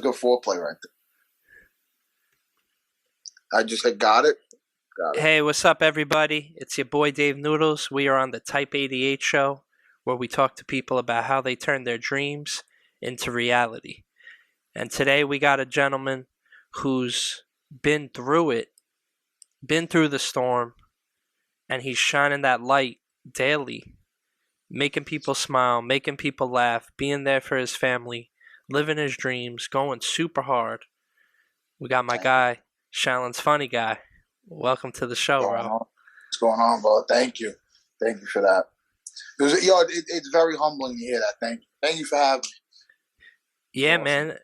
good foreplay right there. I just said, got it. Hey, what's up, everybody? It's your boy Dave Noodles. We are on the Type 88 show, where we talk to people about how they turn their dreams into reality. And today we got a gentleman who's been through it, been through the storm, and he's shining that light daily, making people smile, making people laugh, being there for his family, living his dreams, going super hard. We got my guy, Shaolin's funny guy. Welcome to the show, bro. What's going on, bro? Thank you. Thank you for that. It's very humbling to hear that. Thank you for having me. Yeah, awesome. Man.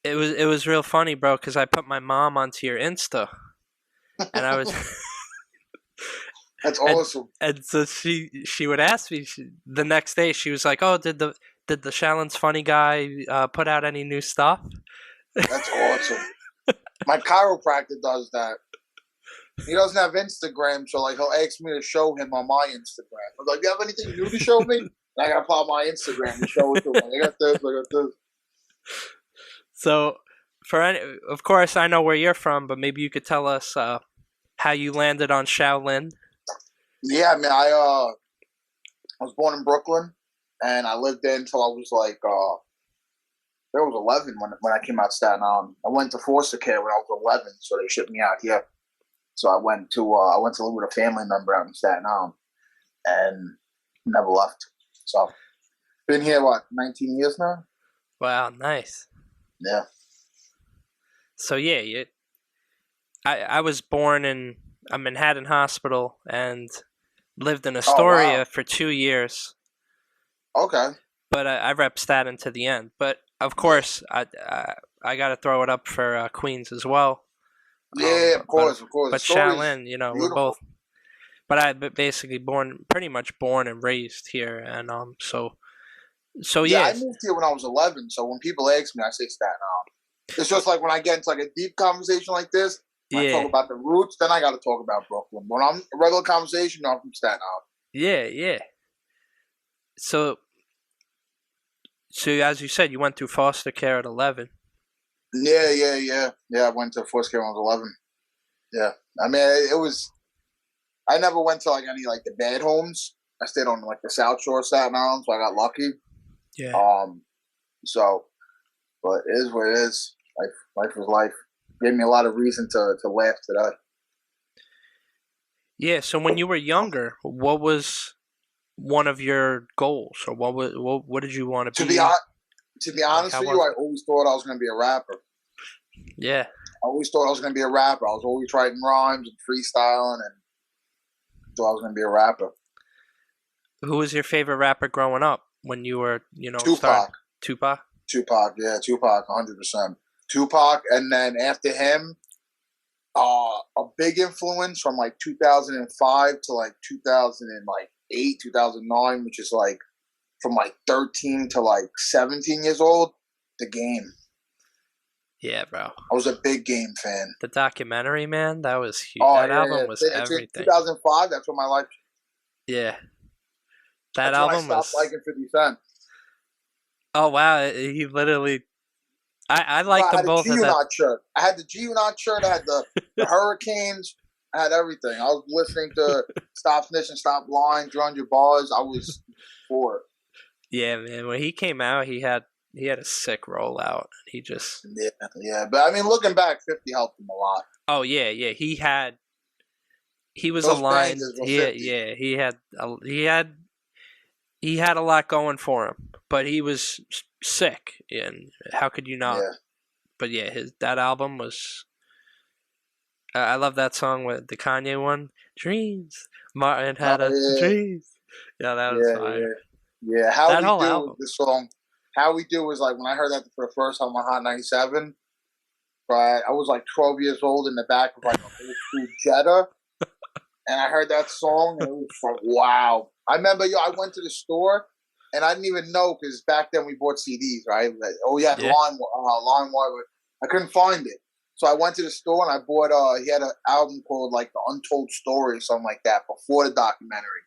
It was real funny, bro, because I put my mom onto your Insta, and I was. That's awesome. And so she would ask me the next day. She was like, "Oh, did the Shaolin's funny guy put out any new stuff?" That's awesome. My chiropractor does that. He doesn't have Instagram, so like he'll ask me to show him on my Instagram. I'm like, "Do you have anything new to show me?" And I gotta pull out my Instagram and show it to him. I got this. So, of course, I know where you're from, but maybe you could tell us how you landed on Shaolin. Yeah, man, I was born in Brooklyn, and I lived there until I was like, I was 11 when I came out of Staten Island. I went to foster care when I was 11, so they shipped me out here. So I went to live with a family member out in Staten Island, and never left. So been here 19 years now. Wow, nice. Yeah. So yeah, I was born in a Manhattan hospital and lived in Astoria for 2 years. Okay. But I rep Staten to the end. But of course, I got to throw it up for Queens as well. Yeah, of course. But Shaolin, we're both. But I basically pretty much born and raised here, and so yeah. I moved here when I was 11. So when people ask me, I say Staten Island. It's just like when I get into like a deep conversation like this, when I talk about the roots, then I got to talk about Brooklyn. When I'm a regular conversation, I'm from Staten Island. Yeah. So as you said, you went through foster care at 11. Yeah. I went to foster care when I was 11. Yeah. I mean, I never went to like any like the bad homes. I stayed on like the South Shore of Staten Island, so I got lucky. Yeah. But it is what it is. Life is life. Gave me a lot of reason to laugh today. Yeah. So when you were younger, what was one of your goals, or what did you want to be? To be honest with you, I always thought I was going to be a rapper. Yeah. I always thought I was going to be a rapper. I was always writing rhymes and freestyling, and thought I was going to be a rapper. Who was your favorite rapper growing up when you were, Tupac. Tupac? Tupac, 100%. Tupac, and then after him, a big influence from like 2005 to like 2008, 2009, which is like from like 13 to like 17 years old, The Game. Yeah, bro. I was a big Game fan. The documentary, man, that was huge. That album was everything. 2005, that's when my life changed. Yeah. That album when I stopped liking 50 Cent. Oh, wow. He literally... I liked them both. I had the G-Unit shirt. I had the Hurricanes. I had everything. I was listening to Stop Snitching, Stop Lying, 300 Bars. I was for it. Yeah, man. When he came out, he had a sick rollout. He just... Yeah. But, I mean, looking back, 50 helped him a lot. Oh, yeah. He was aligned. Yeah. He had a lot going for him. But he was sick, and how could you not? Yeah. But yeah, that album was... I love that song with the Kanye one. Dreams. Martin had dreams. Yeah, that was fire. Yeah, How We Do album. The song. How We Do was like when I heard that for the first time on Hot 97. But I was like 12 years old in the back of like a old school Jetta, and I heard that song, and it was like, wow. I remember, I went to the store. And I didn't even know because back then we bought CDs, right? We had LimeWire, but I couldn't find it. So I went to the store and I bought. He had an album called like The Untold Story or something like that before the documentary.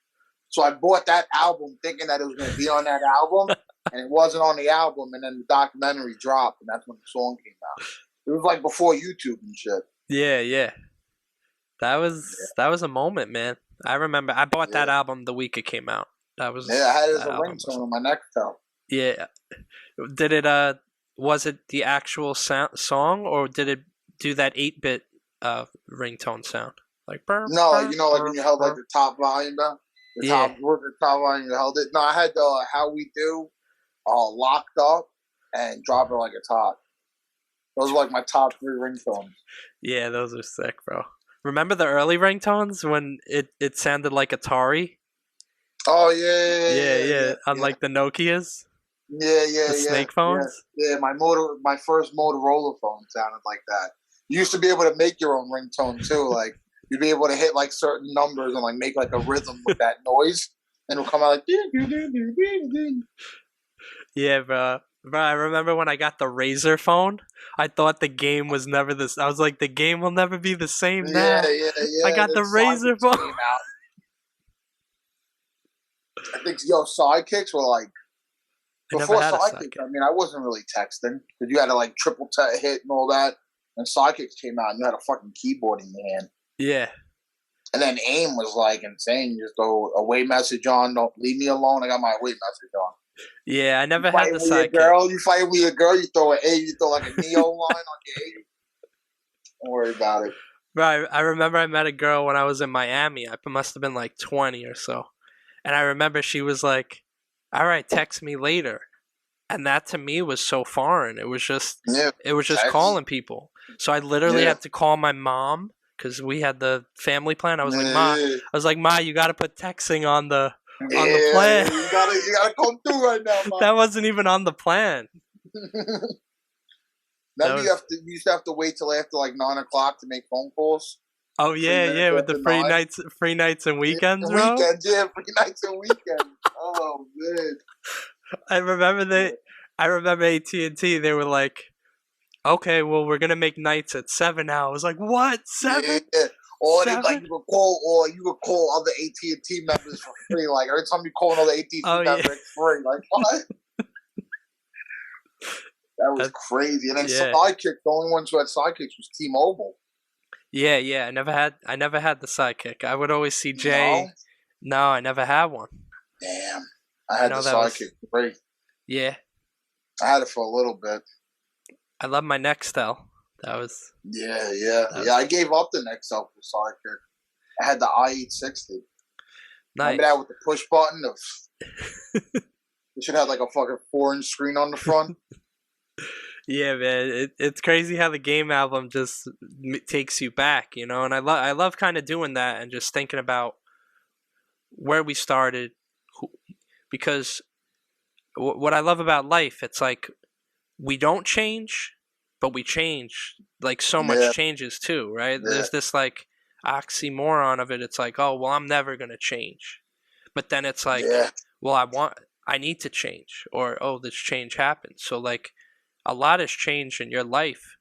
So I bought that album thinking that it was going to be on that album, and it wasn't on the album. And then the documentary dropped, and that's when the song came out. It was like before YouTube and shit. Yeah. That was a moment, man. I remember I bought that album the week it came out. I had it as a ringtone on my Nextel. Yeah. Did it was it the actual song, or did it do that 8-bit ringtone sound? Like no, like like when you held like the top volume down, the top volume, you held it. No, I had the How We Do locked up and drop it like it's hot. Those are like my top 3 ringtones. Yeah, those are sick, bro. Remember the early ringtones when it sounded like Atari? Oh yeah. Unlike the Nokias. The snake phones. Yeah, my first Motorola phone sounded like that. You used to be able to make your own ringtone too. Like you'd be able to hit like certain numbers and like make like a rhythm with that noise, and it'll come out like. Yeah, bro. Bro, I remember when I got the Razor phone. I thought the game was never this. I was like, the game will never be the same now. Yeah. I got the Razor phone. I think sidekicks were like before sidekicks. I mean, I wasn't really texting because you had to like triple hit and all that. And sidekicks came out, and you had a fucking keyboard in your hand. Yeah. And then AIM was like insane. You just go away message on. Don't leave me alone. I got my away message on. Yeah, I never had the sidekick. You fight with your girl, you throw an A, you throw like a Neo line on your A. Don't worry about it. Right, I remember I met a girl when I was in Miami. I must have been like 20 or so. And I remember she was like, all right, text me later. And that to me was so foreign. It was just calling people. So I literally had to call my mom because we had the family plan. I was like, Ma, you got to put texting on the plan. You gotta come through right now, Ma. That wasn't even on the plan. Now you used to have to wait till after like 9:00 to make phone calls. Oh yeah, with the free nights and weekends, bro. Free nights and weekends. Oh man. I remember AT&T. They were like, okay, well, we're gonna make nights at 7 now. I was like, what? 7? Yeah. Or they, like you could call other AT&T members for free. Like every time you call another AT&T member, it's free. Like what? That was crazy. And then Sidekick. The only ones who had sidekicks was T-Mobile. Yeah. I never had the sidekick. I would always see Jay. No, I never had one. Damn. I had the sidekick free. Yeah. I had it for a little bit. I love my Nextel. That was... Yeah. I gave up the Nextel for sidekick. I had the i860. Nice. Remember that with the push button? It should have like a fucking 4-inch screen on the front. Yeah, man. It's crazy how the game album just takes you back, you know? And I love kind of doing that and just thinking about where we started. Because what I love about life, it's like we don't change, but we change. Like so much changes too, right? Yeah. There's this like oxymoron of it. It's like, oh, well, I'm never going to change. But then it's like, well, I need to change. Or, oh, this change happened. So like a lot has changed in your life,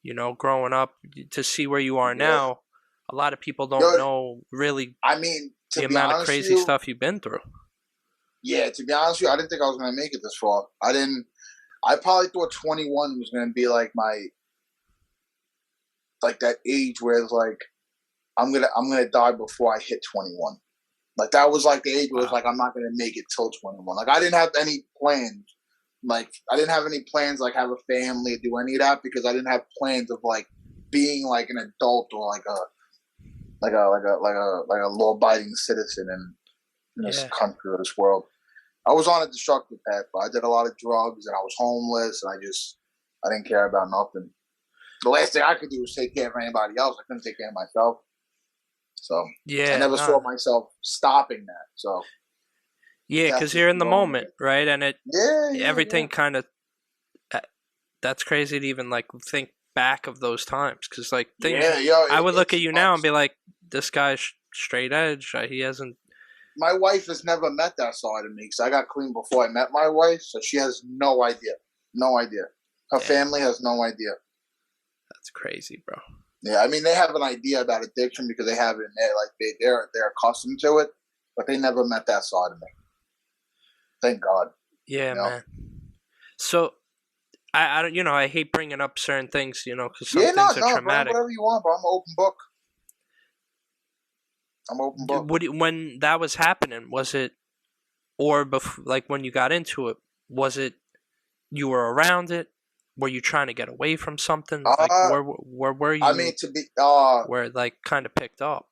you know, growing up to see where you are now. A lot of people don't know really the amount of crazy stuff you've been through. Yeah, to be honest with you, I didn't think I was going to make it this far. I probably thought 21 was going to be like that age where it's like, I'm gonna die before I hit 21. Like that was like the age where it's like, I'm not going to make it till 21. Like I didn't have any plans. Like I didn't have any plans like have a family, do any of that because I didn't have plans of like being like an adult or like a law-abiding citizen in this country or this world. I was on a destructive path, but I did a lot of drugs and I was homeless and I didn't care about nothing. The last thing I could do was take care of anybody else. I couldn't take care of myself. So I never saw myself stopping that. So because you're in the moment, right? And everything kind of that's crazy to even like think back of those times because like things. I would look at you now and be like, this guy's straight edge. He hasn't. My wife has never met that side of me because I got clean before I met my wife, so she has no idea. No idea. Her family has no idea. That's crazy, bro. Yeah, I mean they have an idea about addiction because they have it in there, like they're accustomed to it, but they never met that side of me. Thank God. Yeah, You know? man. So I don't, I hate bringing up certain things, because some Yeah, no, things are no, bro, traumatic. whatever you want, bro. I'm an open book. I'm an open book. When that was happening, was it, or like when you got into it, was it you were around it? Were you trying to get away from something? Like where were I mean, you? Where it like kind of picked up?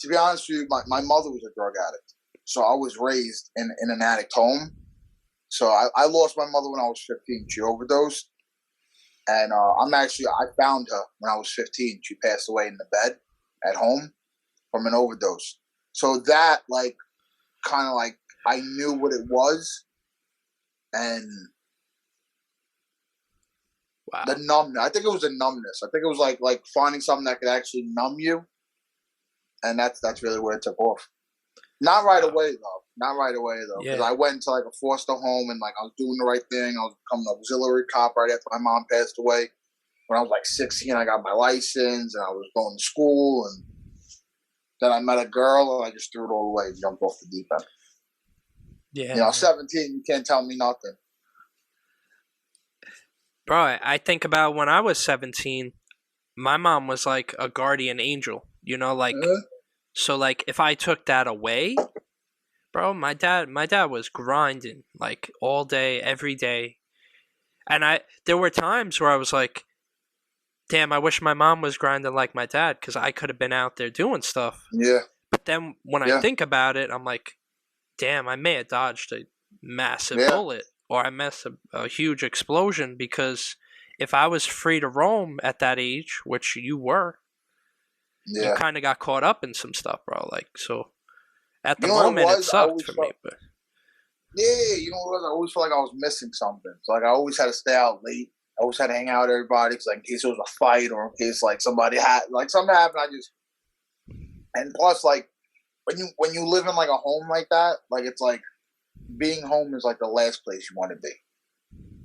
To be honest with you, my mother was a drug addict, so I was raised in an addict home. So I lost my mother when I was 15. She overdosed, and I found her when I was 15. She passed away in the bed at home from an overdose. So that like kind of like I knew what it was, and Wow. the numbness. I think it was a numbness. I think it was like finding something that could actually numb you, and that's really where it took off. Not right away though. Not right away though, because I went into like a foster home and like I was doing the right thing. I was becoming an auxiliary cop right after my mom passed away. When I was like 16, I got my license and I was going to school, and then I met a girl and I just threw it all away and jumped off the deep end. Yeah. 17, you can't tell me nothing. Bro, I think about when I was 17, my mom was like a guardian angel, so like if I took that away, bro, my dad was grinding like all day, every day. And there were times where I was like, damn, I wish my mom was grinding like my dad, because I could have been out there doing stuff. Yeah. But then when I think about it, I'm like, damn, I may have dodged a massive bullet, or I missed a huge explosion, because if I was free to roam at that age, which you were, you kind of got caught up in some stuff, bro. Like, so at the moment, it sucked for me. But yeah, you know what it was? I always felt like I was missing something. So like I always had to stay out late. I always had to hang out with everybody, because like in case there was a fight or in case like somebody had like something happened, and plus like when you live in like a home like that, like it's like being home is like the last place you want to be.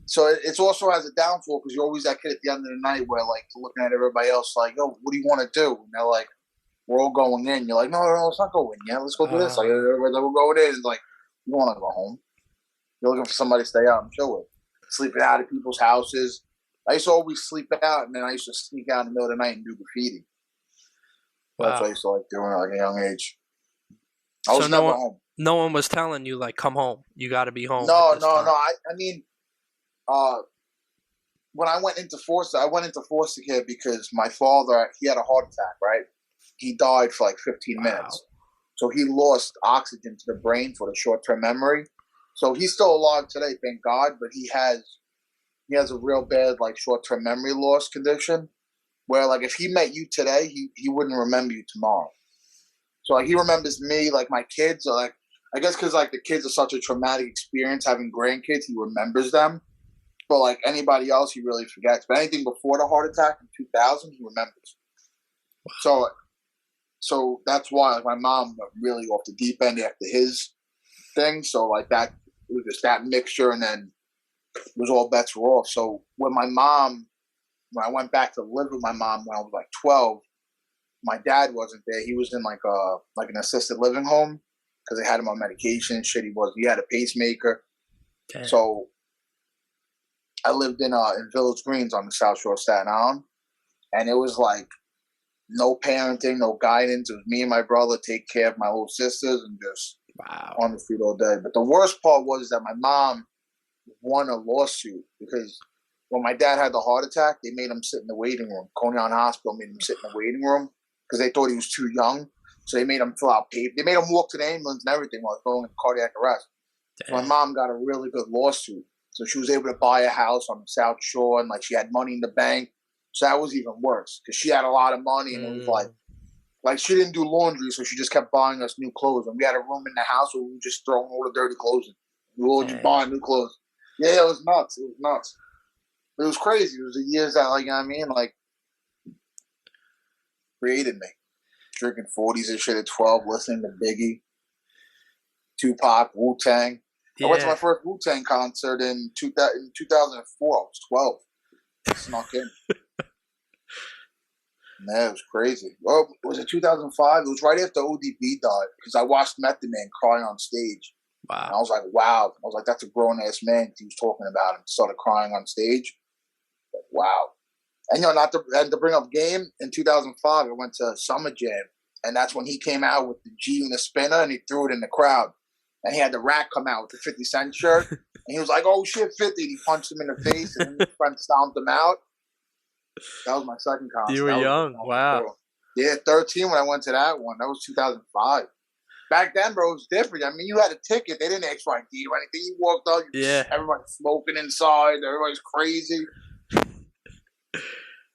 So it also has a downfall, because you're always that kid at the end of the night where like you're looking at everybody else like, yo, what do you want to do? And they're like, we're all going in. You're like, no, let's not go in. Yeah, let's go do this. Like we're going in. It's like, you want to go home. You're looking for somebody to stay out and chill with. Sleeping out at people's houses. I used to always sleep out, and then I used to sneak out in the middle of the night and do graffiti. Wow. That's what I used to like doing at like a young age. I was never home. No one was telling you like, come home. You got to be home. No. I mean, when I went into foster care because my father, he had a heart attack. Right, he died for like 15 minutes. So he lost oxygen to the brain for the short-term memory. So he's still alive today, thank God. But he has a real bad like short-term memory loss condition, where like if he met you today, he wouldn't remember you tomorrow. So like he remembers me, like my kids, or like I guess because like the kids are such a traumatic experience having grandkids, he remembers them. But like anybody else, he really forgets. But anything before the heart attack in 2000, he remembers. So that's why like my mom went really off the deep end after his thing. So like that, it was just that mixture, and then it was all bets were off. So when I went back to live with my mom when I was like 12, my dad wasn't there. He was in like an assisted living home because they had him on medication and shit. He had a pacemaker. Damn. So I lived in Village Greens on the South Shore of Staten Island, and it was like no parenting, no guidance. It was me and my brother take care of my little sisters and just on the street all day. But the worst part was that my mom won a lawsuit because when my dad had the heart attack, they made him sit in the waiting room. Coney Island Hospital made him sit in the waiting room because they thought he was too young. So they made him fill out papers. They made him walk to the ambulance and everything while going into cardiac arrest. So my mom got a really good lawsuit. So she was able to buy a house on the South Shore, and like she had money in the bank. So that was even worse because she had a lot of money, and it was like she didn't do laundry, so she just kept buying us new clothes. And we had a room in the house where we were just throwing all the dirty clothes in. We were just buying new clothes. Yeah, it was nuts. It was nuts. But it was crazy. It was the years that, like, you know what I mean? Like, created me. Drinking 40s and shit at 12, listening to Biggie, Tupac, Wu-Tang. I went to my first Wu-Tang concert in 2004. I was 12. I snuck in. Man, it was crazy. Was it 2005? It was right after ODB died because I watched Method Man cry on stage. Wow. And I was like, wow. I was like, that's a grown-ass man he was talking about and started crying on stage. Like, wow. And, not to bring up game, in 2005, I went to Summer Jam. And that's when he came out with the G Unit spinner and he threw it in the crowd. And he had the Rat come out with the 50 Cent shirt. And he was like, oh, shit, 50. And he punched him in the face and his friend stomped him out. That was my second concert. You were young. Wow. Yeah, 13 when I went to that one. That was 2005. Back then, bro, it was different. I mean, you had a ticket. They didn't ask for ID or anything. You walked up. Everybody's smoking inside. Everybody's crazy.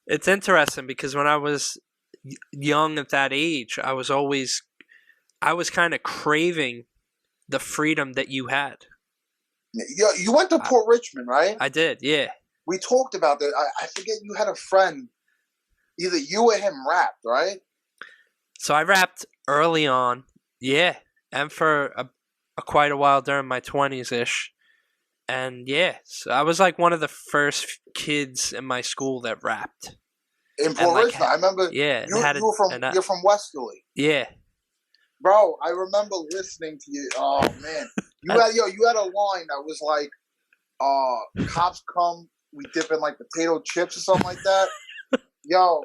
It's interesting because when I was young at that age, I was kind of craving the freedom that you had. Yeah, you went to Port Richmond, right? I did, yeah. We talked about that. I forget, you had a friend, either you or him rapped, right? So I rapped early on, yeah, and for quite a while during my 20s-ish. And yeah, so I was like one of the first kids in my school that rapped. In Port Richmond, I remember. Yeah, you're from Westerly. Yeah, bro, I remember listening to you. Oh man, you had a line that was like, "Cops come, we dip in like potato chips or something like that." Yo,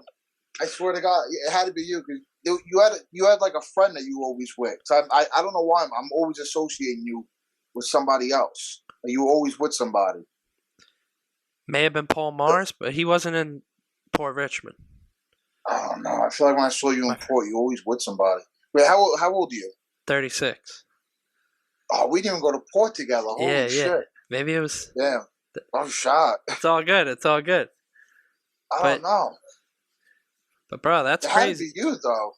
I swear to God, it had to be you because you had like a friend that you were always with. So I don't know why I'm always associating you with somebody else. You were always with somebody. May have been Paul Mars, but he wasn't in Port Richmond. I don't know. I feel like when I saw you in Port, you were always with somebody. Wait, how old are you? 36. Oh, we didn't even go to Port together. Holy shit. Maybe it was. Damn. I'm shocked. It's all good. It's all good. I don't know. But bro, that's crazy. Had to be you though.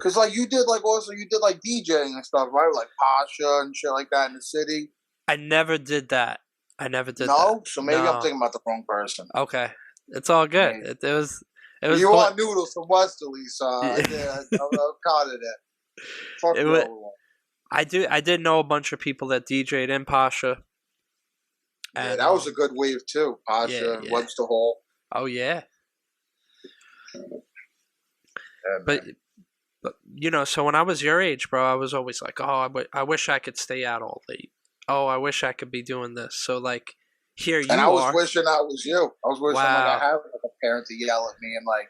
Cause like you did like DJing and stuff, right? Like Pasha and shit like that in the city. I never did that. No? So maybe I'm thinking about the wrong person. Okay. It's all good. It was you are Noodles from Westerly, so I'm caught of that. Fuck you. I did know a bunch of people that DJ'd in Pasha. And that was a good wave too. Pasha, Webster Hall. Oh yeah. But so when I was your age, bro, I was always like, oh, I wish I could stay out all late. Oh, I wish I could be doing this. So like, here you are. And I was wishing I was you. I was wishing like I had like a parent to yell at me and like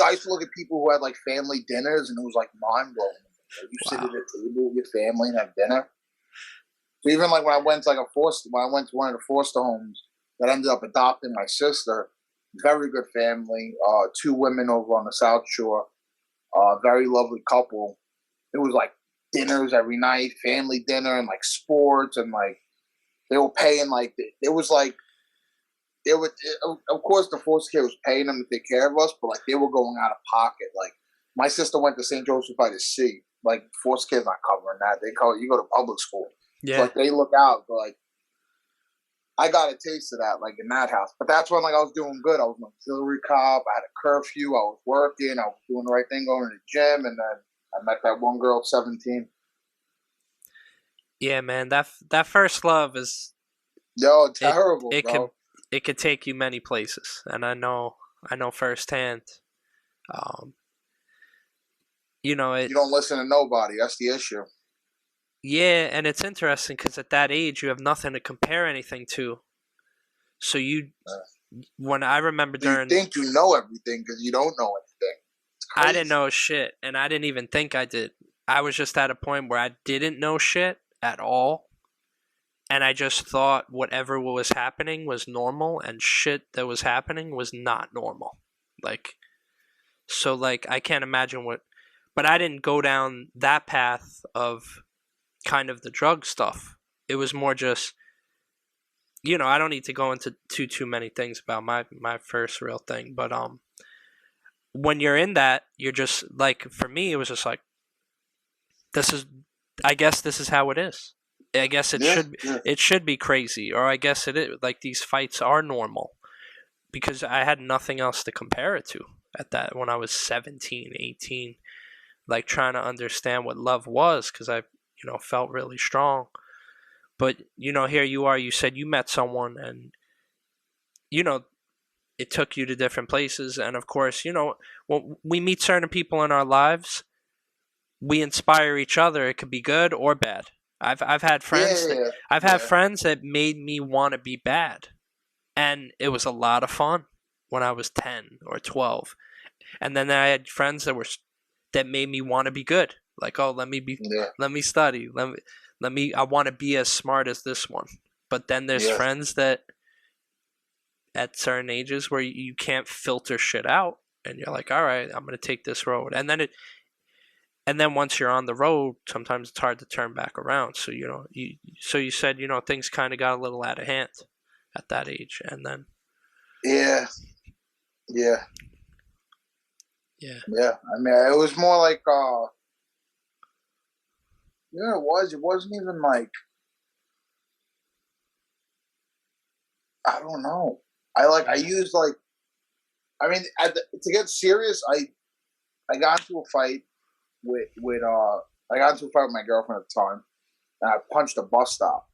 I used to look at people who had like family dinners and it was like mind blowing. Like, you sit at a table with your family and have dinner. So even like when I went to one of the foster homes that ended up adopting my sister, very good family, 2 women over on the South Shore, very lovely couple. It was like dinners every night, family dinner and like sports and like they were paying like it was like of course the foster kid was paying them to take care of us, but like they were going out of pocket. Like my sister went to St. Joseph by the Sea. Like foster kids not covering that. You go to public school. Yeah. So, like they look out, but like I got a taste of that, like in that house. But that's when like I was doing good. I was an auxiliary cop. I had a curfew. I was working. I was doing the right thing, going to the gym, and then I met that one girl at 17. Yeah, man, that first love is terrible. It could take you many places, and I know firsthand. You don't listen to nobody. That's the issue. Yeah, and it's interesting because at that age you have nothing to compare anything to. So when I remember you think you know everything because you don't know anything. I didn't know shit, and I didn't even think I did. I was just at a point where I didn't know shit at all, and I just thought whatever was happening was normal, and shit that was happening was not normal. So I can't imagine but I didn't go down that path of kind of the drug stuff. It was more just, I don't need to go into too many things about my first real thing, but when you're in that, you're just like, for me, it was just like, I guess this is how it is. I guess it should be crazy, or I guess it is, like these fights are normal, because I had nothing else to compare it to at that when I was 17, 18, like trying to understand what love was, because I felt really strong. But here you are, you said you met someone and it took you to different places, and of course when we meet certain people in our lives, we inspire each other. It could be good or bad. I've had friends had friends that made me want to be bad, and it was a lot of fun when I was 10 or 12. And then I had friends that made me want to be good. Like, oh, let me study. I want to be as smart as this one. But then there's friends that at certain ages where you can't filter shit out, and you're like, all right, I'm going to take this road. And then once you're on the road, sometimes it's hard to turn back around. So, you said, things kind of got a little out of hand at that age. And then. Yeah. I mean, it was more like, it was. It wasn't even like, I don't know. I used like, I mean, to get serious, I got into a fight with I got into a fight with my girlfriend at the time, and I punched a bus stop,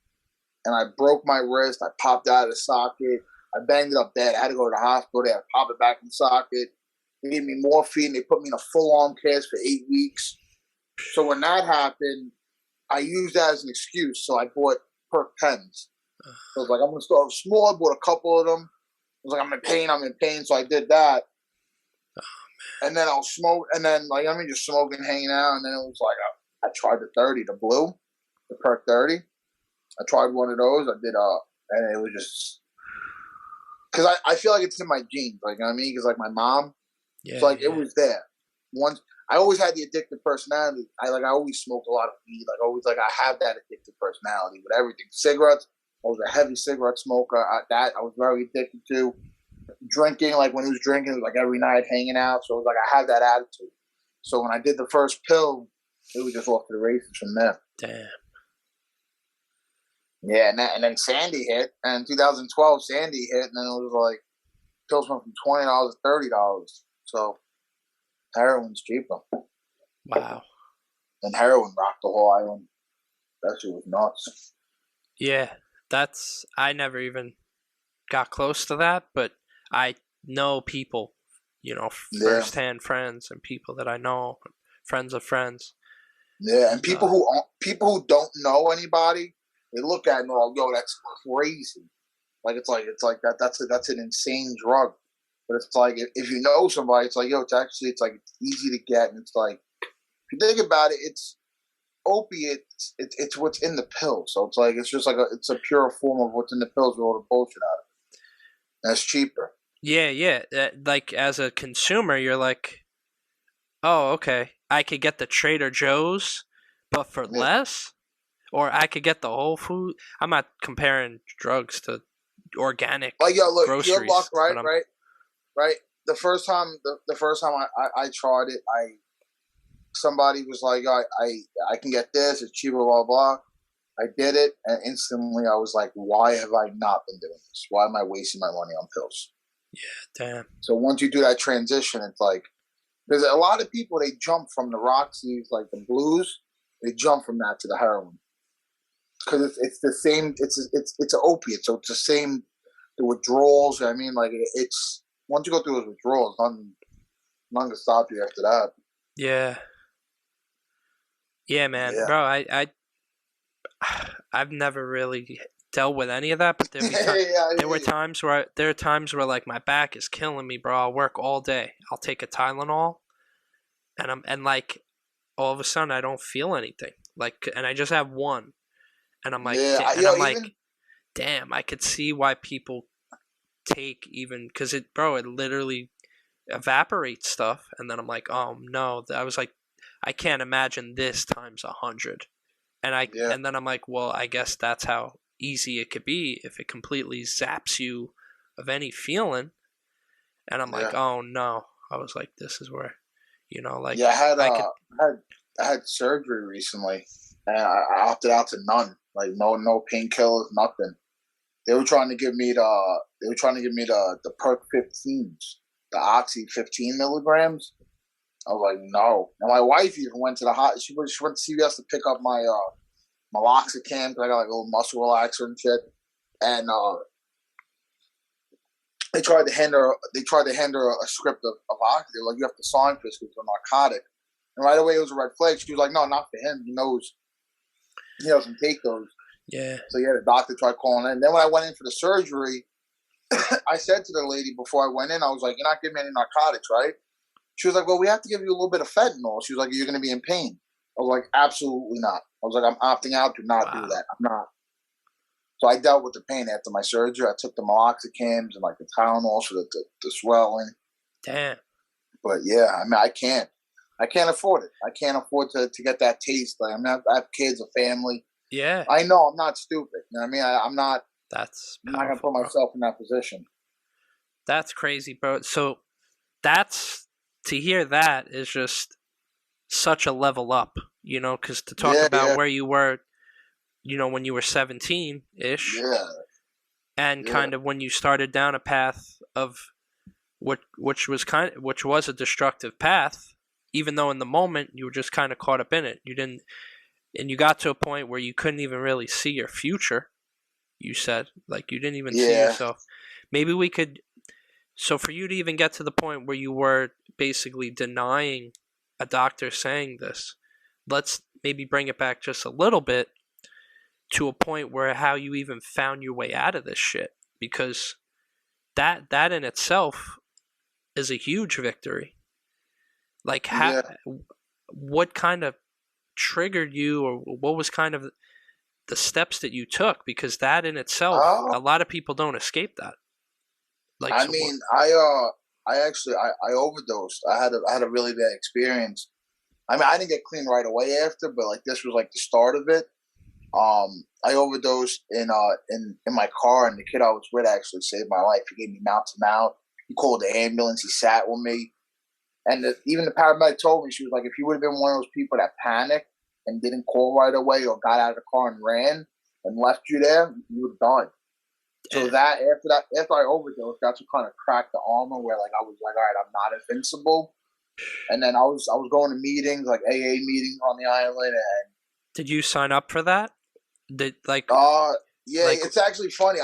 and I broke my wrist. I popped out of the socket. I banged it up bad. I had to go to the hospital. They had to pop it back in the socket. They gave me morphine. They put me in a full-arm cast for 8 weeks. So when that happened, I used that as an excuse. So I bought perk pens. So I was like, I'm going to start small. I bought a couple of them. I was like, I'm in pain. So I did that. And then I'll smoke. And then, just smoking, hanging out. And then it was like, I tried the 30, the blue, the perk 30. I tried one of those. I did, and it was just, because I feel like it's in my genes. Like, you know what I mean? Because, like, my mom, it's like, it was there. Once, I always had the addictive personality. I always smoked a lot of weed. I have that addictive personality with everything. Cigarettes, I was a heavy cigarette smoker. I was very addicted to. Drinking, like when he was drinking, it was like every night hanging out. So it was like I had that attitude. So when I did the first pill, it was just off to the races from there. Damn. Yeah, and then Sandy hit, and in 2012, Sandy hit, and then it was like pills went from $20 to $30. So heroin's cheaper. Wow. And heroin rocked the whole island. That shit was nuts. Yeah, I never even got close to that, but I know people, firsthand friends and people that I know, friends of friends. Yeah, and people who don't know anybody, they look at it and they're like, "Yo, that's crazy." It's like that. That's an insane drug. But it's like if you know somebody, it's like, yo, it's easy to get, and it's like if you think about it, it's opiates. It's what's in the pill, so it's like it's just like it's a pure form of what's in the pills with all the bullshit out of it. That's cheaper. Yeah. Like as a consumer, you're like, oh, okay, I could get the Trader Joe's, but for less, or I could get the Whole Food. I'm not comparing drugs to organic groceries. Your luck, right. The first time I tried it, somebody was like, I can get this. It's cheaper, blah blah. I did it, and instantly I was like, why have I not been doing this? Why am I wasting my money on pills? Yeah, damn. So once you do that transition, it's like there's a lot of people, they jump from the Roxys, like the blues, they jump from that to the heroin because it's the same. It's an opiate, so it's the same. The withdrawals. I mean, like it's once you go through those withdrawals, nothing can stop you after that. Yeah, man, bro. I've never really dealt with any of that, but there are times where like my back is killing me, bro. I'll work all day. I'll take a Tylenol, and like all of a sudden I don't feel anything. Like, and I just have one, and I'm like, damn, I could see why people take even because it literally evaporates stuff, and then I'm like, oh no, I was like, I can't imagine this times 100. And then I'm like, well, I guess that's how easy it could be if it completely zaps you of any feeling. And I'm like, oh no. I was like, this is where, I had surgery recently, and I opted out to none. Like no painkillers, nothing. They were trying to give me the perk 15s, the oxy 15 milligrams. I was like, no. And my wife even went to she went to CVS to pick up my Meloxicam because I got like a little muscle relaxer and shit. And they tried to hand her a script of oxy. They're like, you have to sign for this because it's a narcotic. And right away it was a red flag. She was like, no, not for him. He knows he doesn't take those. Yeah. So yeah, the doctor tried calling in. And then when I went in for the surgery, I said to the lady before I went in, I was like, you're not giving me any narcotics, right? She was like, well, we have to give you a little bit of fentanyl. She was like, you're going to be in pain. I was like, absolutely not. I was like, I'm opting out. Do not do that. I'm not. So I dealt with the pain after my surgery. I took the meloxicams and like the Tylenol for the swelling. Damn. But yeah, I mean, I can't afford it. I can't afford to get that taste. Like, I mean, I have kids, a family. Yeah. I know I'm not stupid. You know what I mean? I'm not. That's I'm not gonna put myself in that position. That's crazy, bro. So to hear that is just such a level up, you know, because to talk about where you were, you know, when you were 17-ish, and kind of when you started down a path of which was a destructive path, even though in the moment you were just kind of caught up in it. You didn't, and you got to a point where you couldn't even really see your future. You said, like, you didn't even see yourself. Maybe we could. So for you to even get to the point where you were basically denying a doctor saying this, let's maybe bring it back just a little bit to a point where how you even found your way out of this shit, because that in itself is a huge victory. Like, what kind of triggered you, or what was kind of the steps that you took? Because that in itself, a lot of people don't escape that. Like, I mean, I overdosed. I had a really bad experience. I mean, I didn't get clean right away after, but like this was like the start of it. I overdosed in my car, and the kid I was with actually saved my life. He gave me mouth to mouth. He called the ambulance. He sat with me, and even the paramedic told me, she was like, if you would have been one of those people that panicked and didn't call right away, or got out of the car and ran and left you there, you would have died. So after I overdosed, that's what kind of cracked the armor, where like I was like, all right, I'm not invincible. And then I was going to meetings, like AA meetings on the island. And did you sign up for that? It's actually funny.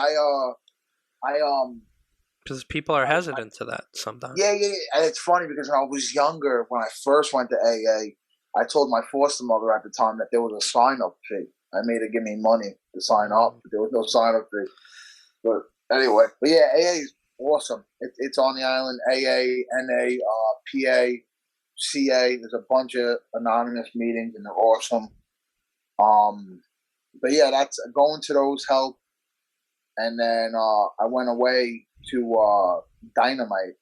Because people are hesitant to that sometimes. Yeah, and it's funny because when I was younger, when I first went to AA, I told my foster mother at the time that there was a sign-up fee. I made her give me money to sign up, but there was no sign-up fee. But anyway, AA is awesome. It's on the island. AA, NA, PA, CA. There's a bunch of anonymous meetings, and they're awesome. But yeah, that's going to those help. And then I went away to Dynamite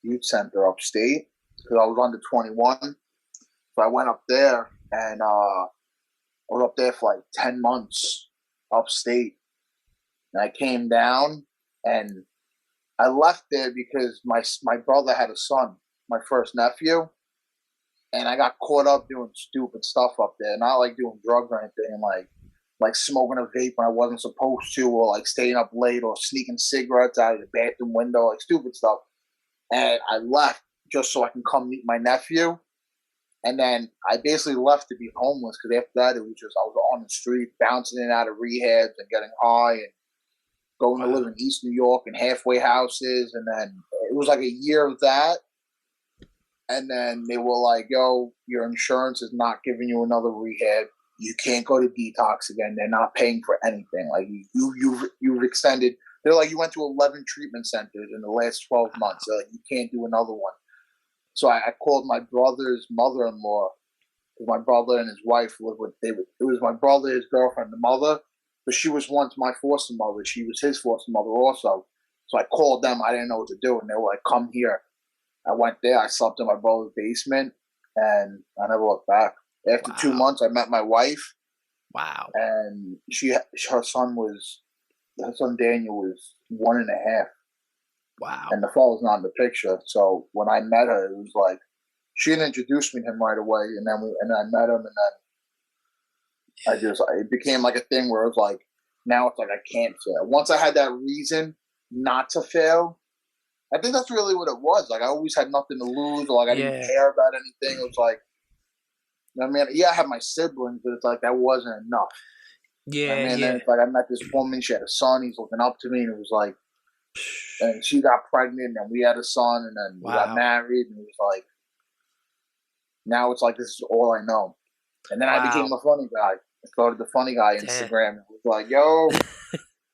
Youth Center upstate because I was under 21. So I went up there, and I was up there for like 10 months upstate. And I came down, and I left there because my brother had a son, my first nephew, and I got caught up doing stupid stuff up there. Not like doing drugs or anything, like smoking a vape when I wasn't supposed to, or like staying up late, or sneaking cigarettes out of the bathroom window, like stupid stuff. And I left just so I can come meet my nephew. And then I basically left to be homeless, because after that, it was just, I was on the street, bouncing in and out of rehabs and getting high, and going to live in East New York in halfway houses. And then it was like a year of that. And then they were like, yo, your insurance is not giving you another rehab. You can't go to detox again. They're not paying for anything. Like, you've extended. They're like, you went to 11 treatment centers in the last 12 months. They're like, you can't do another one. So I called my brother's mother-in-law, because my brother and his wife lived with David. It was my brother, his girlfriend, the mother, but she was once my foster mother. She was his foster mother also. So I called them. I didn't know what to do, and they were like, come here. I went there. I slept in my brother's basement, and I never looked back. After 2 months, I met my wife. Wow. And her son Daniel was 1.5. Wow. And the fella's not in the picture. So when I met her, it was like, she didn't introduce me to him right away, and then I met him, and then it became like a thing where it was like, now it's like I can't fail. Once I had that reason not to fail, I think that's really what it was. Like, I always had nothing to lose, or like I didn't care about anything. It was like, you know what I mean? Yeah, I had my siblings, but it's like that wasn't enough. Yeah, And then it's like I met this woman. She had a son. He's looking up to me, and it was like, and she got pregnant, and we had a son, and then we got married, and it was like, Now it's like, this is all I know. And then I became the funny guy. I started the funny guy Instagram. It was like, yo.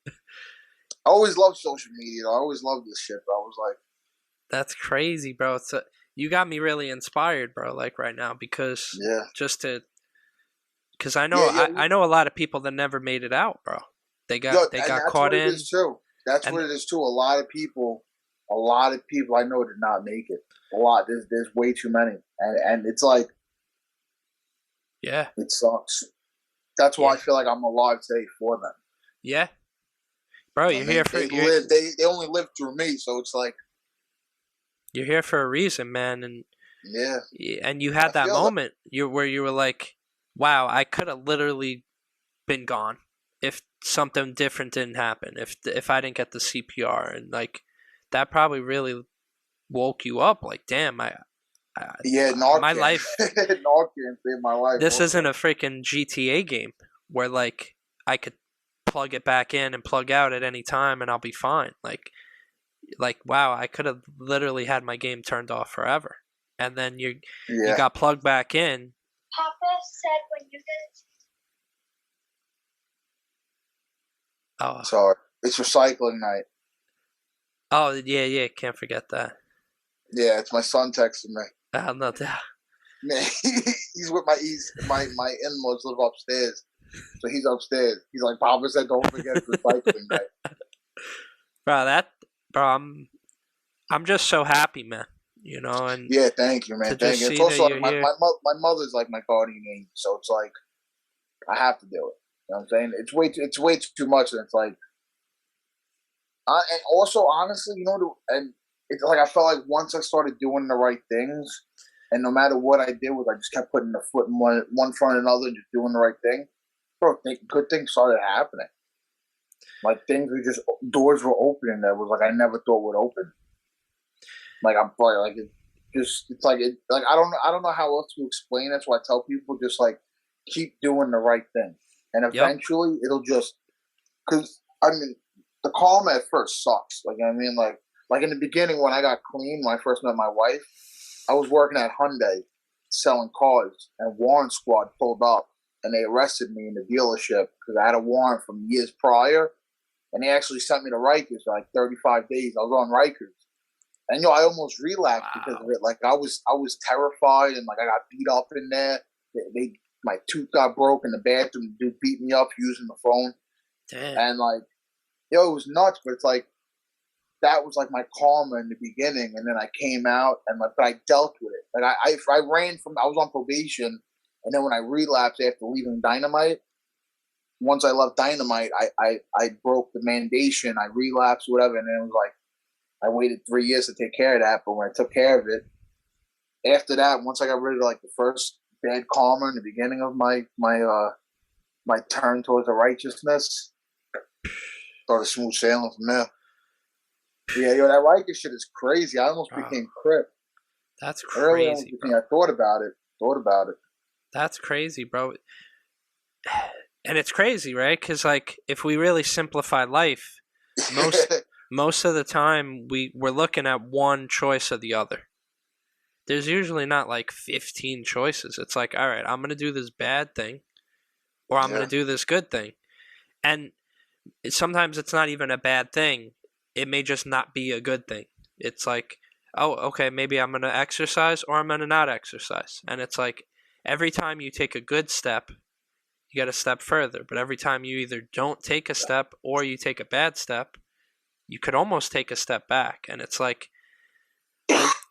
I always loved social media. I always loved this shit, bro. I was like, that's crazy, bro. You got me really inspired, bro, like right now, because because I know I know a lot of people that never made it out, bro. They got caught in. That's what it is too. A lot of people I know did not make it. A lot. There's way too many, and it's like, it sucks. That's why I feel like I'm alive today for them. Yeah, bro, you're here for they only live through me, so it's like you're here for a reason, man, and and you had that moment where you were like, wow, I could have literally been gone if something different didn't happen, if I didn't get the CPR, and like that probably really woke you up. Like, damn, my life. Narcan saved my life. This isn't a freaking GTA game where like I could plug it back in and plug out at any time and I'll be fine. Like wow, I could have literally had my game turned off forever, and then you got plugged back in. Papa said when you Oh, sorry, it's recycling night. Oh yeah, can't forget that. Yeah, it's my son texting me. Oh, no doubt. He's with my in-laws live upstairs, so he's upstairs. He's like, Papa said, don't forget it's recycling night. Bro, I'm just so happy, man. You know, and thank you, man. Thank you. It's also like my mother's like my guardian angel, so it's like I have to do it. You know what I'm saying? It's way too much, and it's like, and also honestly, you know, and it's like I felt like once I started doing the right things, and no matter what I did, I just kept putting the foot in one front of another, and just doing the right thing. Bro, good things started happening. Like doors were opening that was like I never thought would open. Like I'm probably like I don't know how else to explain it. So I tell people just like keep doing the right thing, and eventually it'll just because I mean the karma at first sucks. Like I mean like in the beginning when I got clean when I first met my wife, I was working at Hyundai selling cars, and Warrant Squad pulled up and they arrested me in the dealership because I had a warrant from years prior. And they actually sent me to Rikers for like 35 days. I was on Rikers. And, I almost relapsed because of it. Like, I was terrified, and, like, I got beat up in there. My tooth got broke in the bathroom. The dude beat me up using the phone. Damn. And, like, it was nuts. But it's like, that was, like, my karma in the beginning. And then I came out, and, like, but I dealt with it. Like, I was on probation. And then when I relapsed after leaving Dynamite, once I left Dynamite, I broke the mandation. I relapsed, whatever, and then it was like I waited 3 years to take care of that. But when I took care of it, after that, once I got rid of like the first bad karma in the beginning of my turn towards the righteousness, started smooth sailing from there. Yeah, that Riker shit is crazy. I almost became Crip. That's crazy, bro. I thought about it. That's crazy, bro. And it's crazy, right? Because like, if we really simplify life, most of the time we're looking at one choice or the other. There's usually not like 15 choices. It's like, all right, I'm gonna do this bad thing, or I'm gonna do this good thing, and sometimes it's not even a bad thing. It may just not be a good thing. It's like, oh, okay, maybe I'm gonna exercise, or I'm gonna not exercise, and it's like every time you take a good step, you got to step further. But every time you either don't take a step or you take a bad step, you could almost take a step back. And it's like,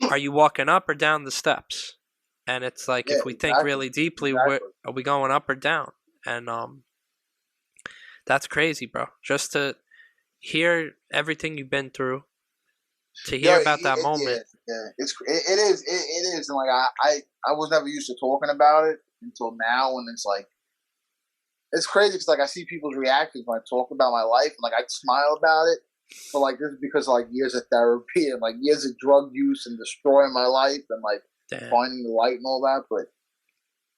are you walking up or down the steps? And it's like, if we think really deeply, are we going up or down? And that's crazy, bro. Just to hear everything you've been through, to hear about that moment. It is. And like I was never used to talking about it until now, and it's like, it's crazy because like I see people's reactions when I talk about my life, and like I smile about it, but like this is because of, like years of therapy and like years of drug use and destroying my life and like finding the light and all that. But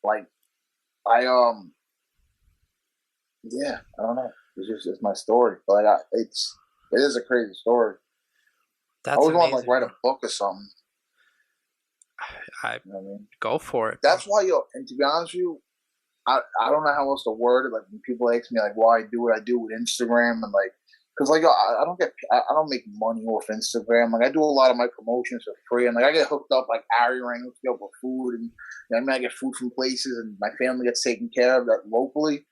like I don't know. It's my story. But like it is a crazy story. I always want to like write a book or something. You know what I mean? Go for it. That's why, and to be honest with you, I don't know how else to word it. Like when people ask me like why I do what I do with Instagram and like, cause like I don't make money off Instagram. Like I do a lot of my promotions for free, and like I get hooked up like aWHERE hooks me up with food, and I mean I get food from places, and my family gets taken care of that locally.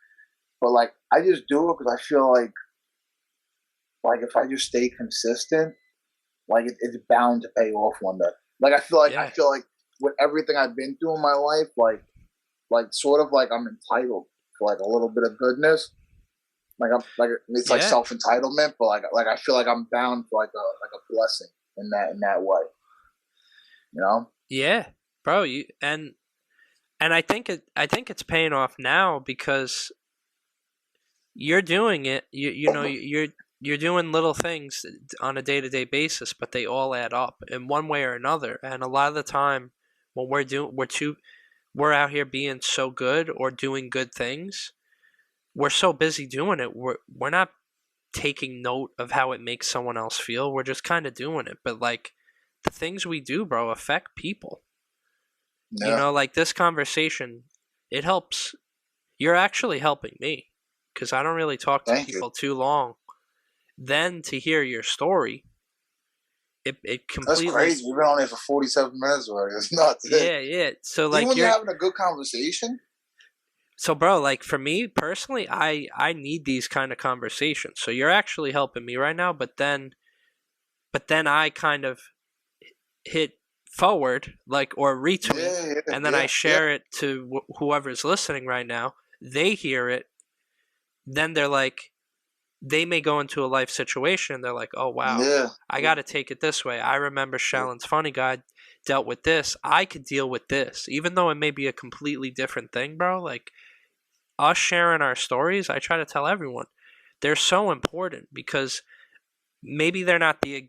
But like I just do it because I feel like if I just stay consistent, like it's bound to pay off one day. Like I feel like with everything I've been through in my life, like sort of like I'm entitled to like a little bit of goodness. Like I'm like it's like self entitlement, but like I feel like I'm bound for like a blessing in that way. You know? Yeah, bro. And I think it's paying off now because you're doing it. You know you're doing little things on a day-to-day basis, but they all add up in one way or another. And a lot of the time when we're out here being so good or doing good things, we're so busy doing it, we're not taking note of how it makes someone else feel. We're just kind of doing it. But like the things we do, bro, affect people. Yeah. You know, like this conversation, it helps. You're actually helping me because I don't really talk to people too long. Then to hear your story, it completely. That's crazy. We've been on here for 47 minutes already. It's nuts. Yeah. So like when you're having a good conversation. So bro, like for me personally, I need these kind of conversations. So you're actually helping me right now, but then I kind of hit forward like or retweet and then I share it to whoever's listening right now. They hear it, then they're like, they may go into a life situation and they're like, oh wow, I got to take it this way. I remember Shaolin's funny guy dealt with this. I could deal with this, even though it may be a completely different thing, bro. Like us sharing our stories, I try to tell everyone they're so important because maybe they're not the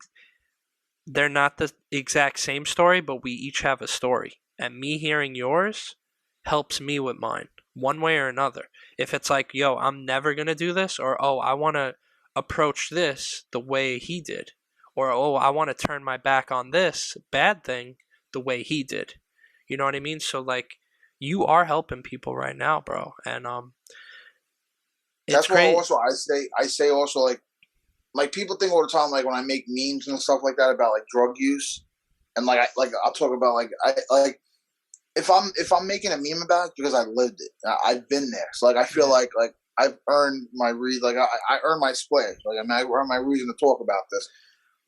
exact same story, but we each have a story. And me hearing yours helps me with mine, one way or another. If it's like, yo, I'm never going to do this, or, oh, I want to approach this the way he did, or, oh, I want to turn my back on this bad thing the way he did. You know what I mean? So, like, you are helping people right now, bro. And that's why also I say also like people think all the time like when I make memes and stuff like that about like drug use, and I'll talk about if I'm making a meme about it because I lived it, I've been there. So like I feel like I've earned my I earned my splash. Like I mean I earned my reason to talk about this.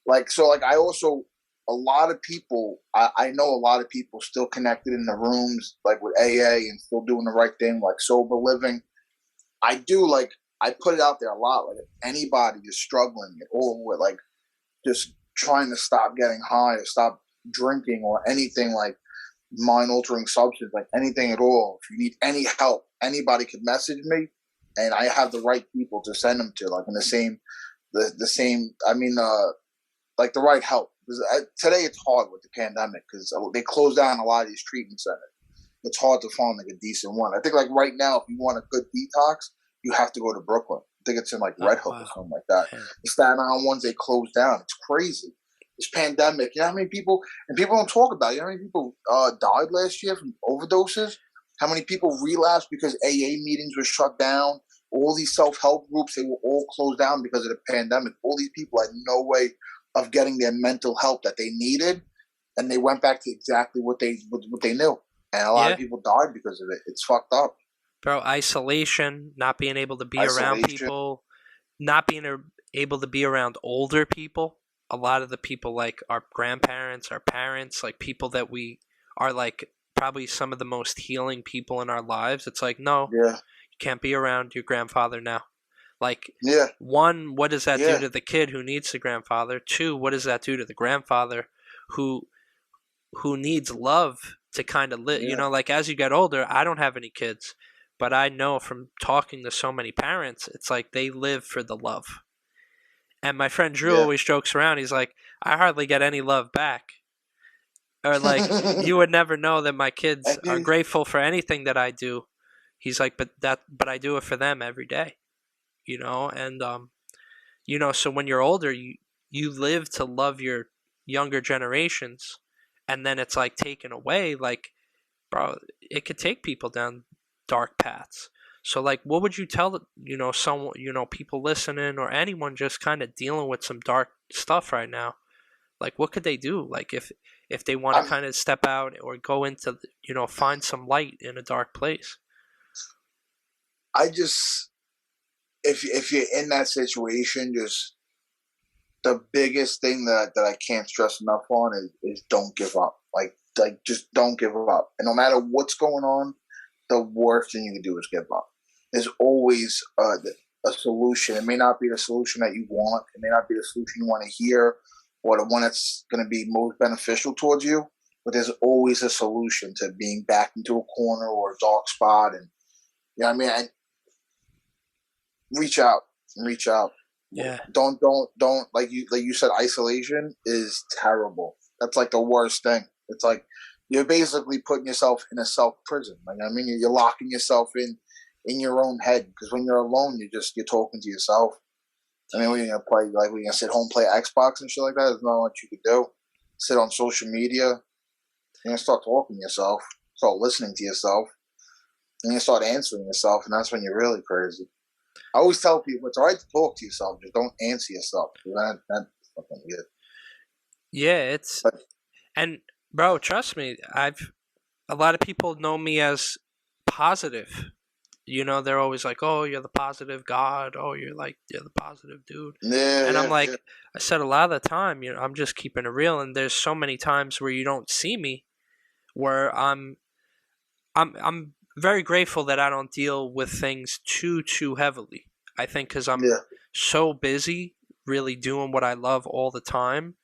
Like so like I also a lot of people I know a lot of people still connected in the rooms like with AA and still doing the right thing like sober living. I do I put it out there a lot. Like if anybody is struggling at all with like just trying to stop getting high or stop drinking or anything like mind-altering substance, like anything at all. If you need any help, anybody could message me, and I have the right people to send them to, like in the same. I mean, like the right help. Today it's hard with the pandemic because they closed down a lot of these treatment centers. It's hard to find like a decent one. I think like right now, if you want a good detox, you have to go to Brooklyn. I think it's in like Red Hook or something like that. Yeah. The Staten Island ones they closed down. It's crazy. This pandemic, you know how many people, and people don't talk about it. You know how many people died last year from overdoses? How many people relapsed because AA meetings were shut down? All these self-help groups, they were all closed down because of the pandemic. All these people had no way of getting their mental help that they needed, and they went back to exactly what they knew. And a lot of people died because of it. It's fucked up. Bro, isolation, not being able to be around people, not being able to be around older people. A lot of the people like our grandparents, our parents, like people that we are like probably some of the most healing people in our lives. It's like, no, you can't be around your grandfather now. Like, one, what does that do to the kid who needs the grandfather? Two, what does that do to the grandfather who needs love to kind of live? You know, like as you get older, I don't have any kids, but I know from talking to so many parents, it's like they live for the love. And my friend Drew always jokes around. He's like, I hardly get any love back. Or like, you would never know that my kids are grateful for anything that I do. He's like, but I do it for them every day. You know, and you know, so when you're older, you live to love your younger generations, and then it's like taken away, like, bro, it could take people down dark paths. So like, what would you tell, someone, people listening or anyone just kind of dealing with some dark stuff right now? Like, what could they do? Like, if they want to kind of step out or go into, find some light in a dark place. If you're in that situation, just the biggest thing that I can't stress enough on is don't give up. Like just don't give up. And no matter what's going on, the worst thing you can do is give up. There's always a solution. It may not be the solution that you want. It may not be the solution you want to hear or the one that's going to be most beneficial towards you. But there's always a solution to being backed into a corner or a dark spot. And you know what I mean? Reach out. Yeah. Don't like you said, isolation is terrible. That's like the worst thing. It's like you're basically putting yourself in a self prison. Like, I mean, you're locking yourself in your own head, because when you're alone, you're talking to yourself. I mean, we're gonna sit home, play Xbox and shit like that. There's not much you could do. Sit on social media. You're gonna start talking to yourself, start listening to yourself, and you start answering yourself, and that's when you're really crazy. I always tell people it's all right to talk to yourself, just don't answer yourself. That's fucking good. Yeah, and bro, trust me, a lot of people know me as positive. They're always like, "Oh, you're the positive God. Oh, you're the positive dude." Yeah, and I'm like, yeah. I said a lot of the time, I'm just keeping it real. And there's so many times where you don't see me, where I'm very grateful that I don't deal with things too heavily. I think because I'm so busy, really doing what I love all the time.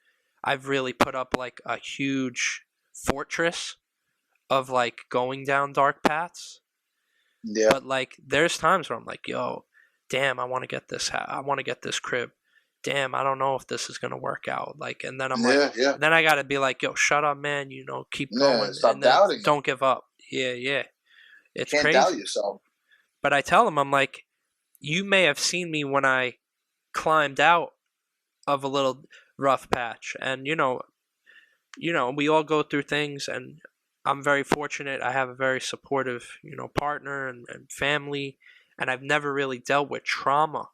I've really put up like a huge fortress of like going down dark paths. Yeah. But like, there's times where I'm like, yo, damn, I want to get this. I want to get this crib. Damn, I don't know if this is gonna work out. Like, and then I'm then I gotta be like, yo, shut up, man. Keep going. Stop and then doubting. Don't give up. Yeah. It's Can't crazy. doubt yourself. But I tell them, I'm like, you may have seen me when I climbed out of a little rough patch, and we all go through things, and I'm very fortunate. I have a very supportive, partner and family, and I've never really dealt with trauma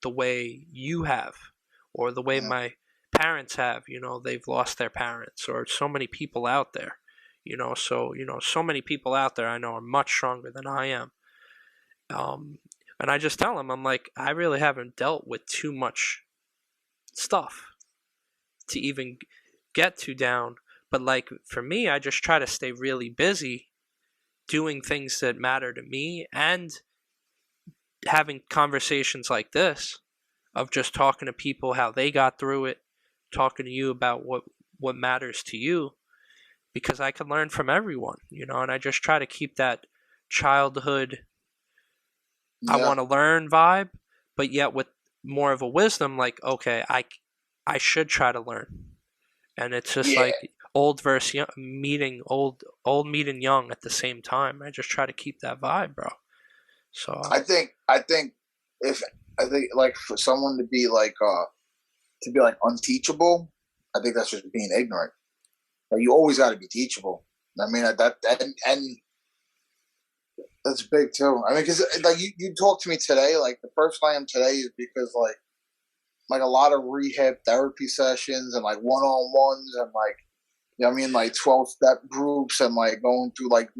the way you have, or the way my parents have. They've lost their parents, or so many people out there. So many people out there I know are much stronger than I am. And I just tell them, I'm like, I really haven't dealt with too much stuff to even get too down. But like, for me, I just try to stay really busy doing things that matter to me, and having conversations like this, of just talking to people how they got through it, talking to you about what matters to you, because I can learn from everyone, and I just try to keep that childhood, I want to learn vibe, but yet with more of a wisdom, like, okay, I should try to learn. And it's just like old versus young, old meeting young at the same time. I just try to keep that vibe, bro. So I think like for someone to be like unteachable, I think that's just being ignorant. Like, you always got to be teachable. I mean, and that's big too. I mean, because like you talked to me today, like the person I am today is because like a lot of rehab therapy sessions and like one-on-ones and like, like 12-step groups and like going through like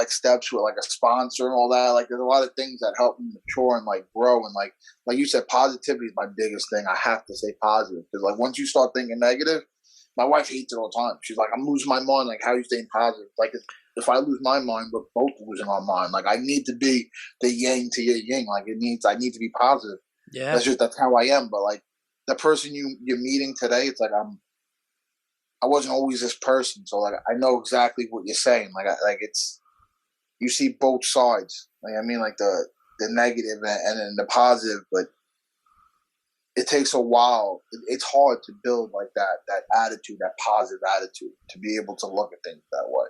steps with like a sponsor and all that. Like, there's a lot of things that help me mature and like grow, and like you said, positivity is my biggest thing. I have to say positive, because like once you start thinking negative, my wife hates it all the time. She's like, I'm losing my mind. Like, how are you staying positive? Like, if I lose my mind, we're both losing our mind. Like, I need to be the yang to your yin. Like, I need to be positive. Yeah. That's how I am. But like the person you're meeting today, it's like I wasn't always this person. So like, I know exactly what you're saying. Like, it's, you see both sides. Like, I mean, like the negative and then the positive, but it takes a while. It's hard to build like that attitude, that positive attitude, to be able to look at things that way.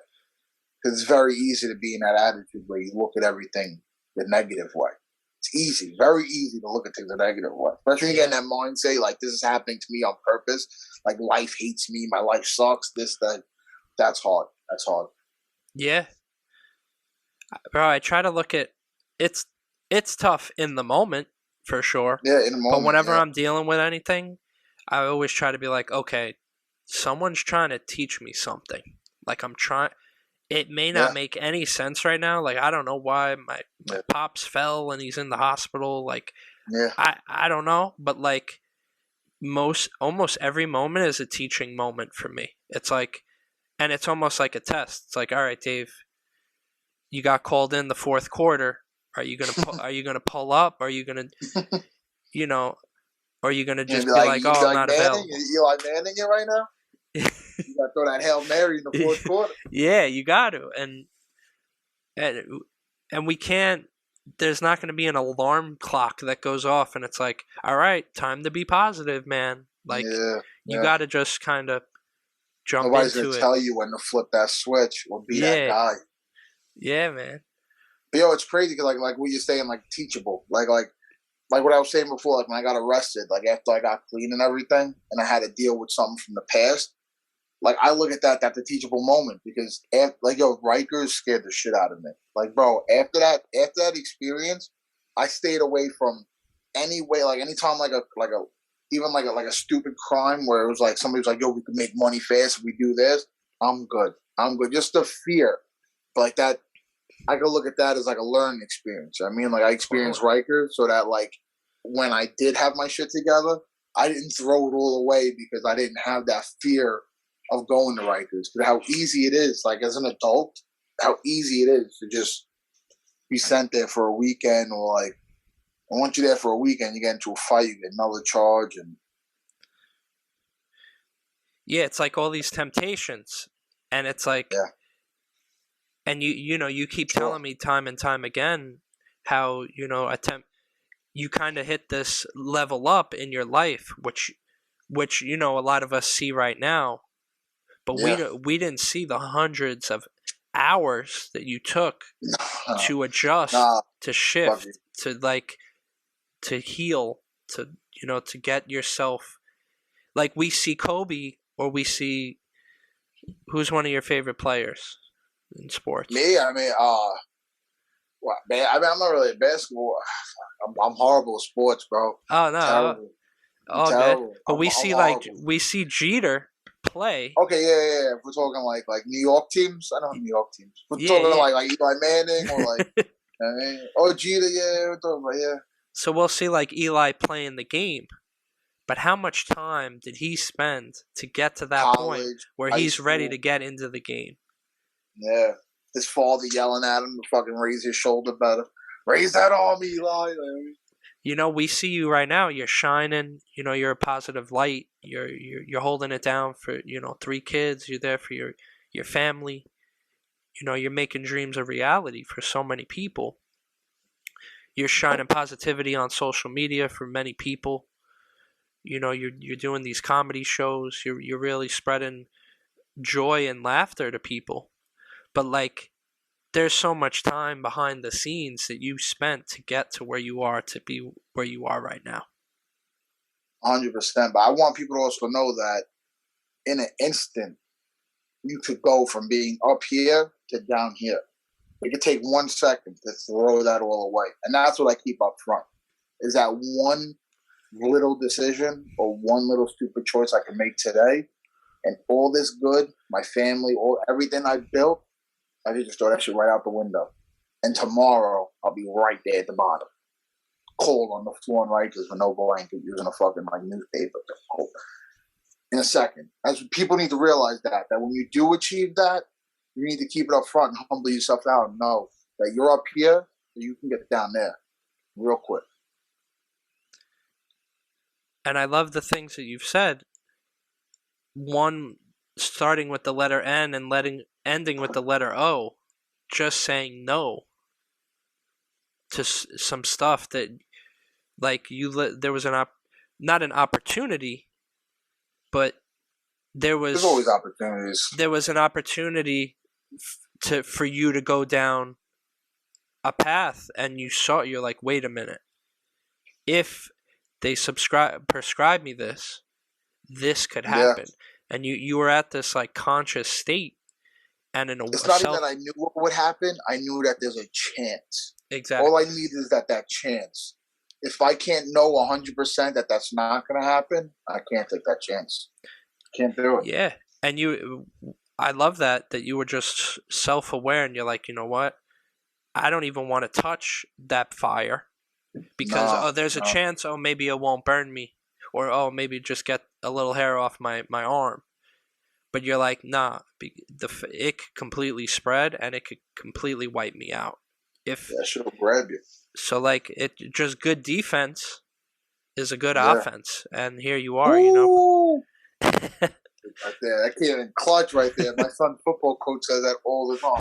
Because it's very easy to be in that attitude where you look at everything the negative way. It's easy, very easy to look at things the negative way. Especially when you get in that mindset, like, this is happening to me on purpose. Like, life hates me, my life sucks, this, that. That's hard. That's hard. Yeah. Bro, I try to look at it's tough in the moment for sure. Yeah, in the moment. But whenever I'm dealing with anything, I always try to be like, okay, someone's trying to teach me something. Like I'm trying. It may not make any sense right now. Like I don't know why my pops fell and he's in the hospital. Like I don't know, but like almost every moment is a teaching moment for me. It's like, and it's almost like a test. It's like, all right, Dave, you got called in the fourth quarter. Are you gonna pull up? Are you gonna, you know, or are you gonna just be like, oh, I'm not available? You like Manning it right now? You gotta throw that Hail Mary in the fourth quarter. Yeah, you got to, and we can't. There's not going to be an alarm clock that goes off, and it's like, all right, time to be positive, man. Like you got to just kind of jump Nobody's into it. Nobody's gonna tell you when to flip that switch or be that guy. Yeah, man. But yo, it's crazy because like what you're saying, like teachable, like what I was saying before, like when I got arrested, like after I got clean and everything, and I had to deal with something from the past. Like I look at that's a teachable moment because Rikers scared the shit out of me. Like, bro, after that experience, I stayed away from any way, like anytime like a stupid crime where it was like somebody was like, yo, we can make money fast if we do this. I'm good. Just the fear. But like that, I could look at that as like a learning experience. I mean, like I experienced Rikers so that like when I did have my shit together, I didn't throw it all away because I didn't have that fear of going to Rikers. But how easy it is, like as an adult, how easy it is to just be sent there for a weekend, or like once you're there for a weekend, you get into a fight, you get another charge, and it's like all these temptations, and it's like, and you keep telling me time and time again how you kind of hit this level up in your life, which a lot of us see right now. But we didn't see the hundreds of hours that you took to adjust, to shift, to heal, to get yourself. Like we see Kobe, or we see who's one of your favorite players in sports? Me, I mean, man, I'm not really a basketball. I'm horrible at sports, bro. Oh no, terrible. All good. But we see Jeter play. Okay, yeah. If we're talking like New York teams, I know New York teams. We're talking like Eli Manning or like Jeter, we're talking about So we'll see like Eli playing the game, but how much time did he spend to get to that point where he's ready to get into the game? Yeah, his father yelling at him to fucking raise his shoulder better, raise that arm, Eli. We see you right now. You're shining. You're a positive light. You're holding it down for 3 kids. You're there for your family. You're making dreams a reality for so many people. You're shining positivity on social media for many people. You're doing these comedy shows. You're really spreading joy and laughter to people. But like, there's so much time behind the scenes that you spent to get to where you are, to be where you are right now. 100%. But I want people to also know that in an instant, you could go from being up here to down here. It could take 1 second to throw that all away. And that's what I keep up front, is that one little decision or one little stupid choice I can make today, and all this good, my family, everything I built, I could just throw that shit right out the window. And tomorrow, I'll be right there at the bottom. Cold on the floor in Rikers with no blanket, using a fucking newspaper. In a second. As people need to realize that when you do achieve that, you need to keep it up front and humble yourself out and know that you're up here, so you can get down there real quick. And I love the things that you've said. One, starting with the letter N and ending with the letter O, just saying no to some stuff that, like, there was not an opportunity, but there's always opportunities. There was an opportunity for you to go down a path, and you're like, wait a minute, if they prescribe me this could happen. And you were at this like conscious state and it's not even that I knew what would happen. I knew that there's a chance. Exactly. All I need is that chance. If I can't know 100% that that's not going to happen, I can't take that chance. Can't do it. Yeah, and I love that you were just self-aware, and you're like, you know what? I don't even want to touch that fire because there's a chance. Oh, maybe it won't burn me, or maybe just get a little hair off my arm. But you're like, nah, it could completely spread and it could completely wipe me out. She'll grab you. So like, just good defense is a good offense, and here you are, you know. Right there, I can't even clutch right there. My son's football coach says that all the time.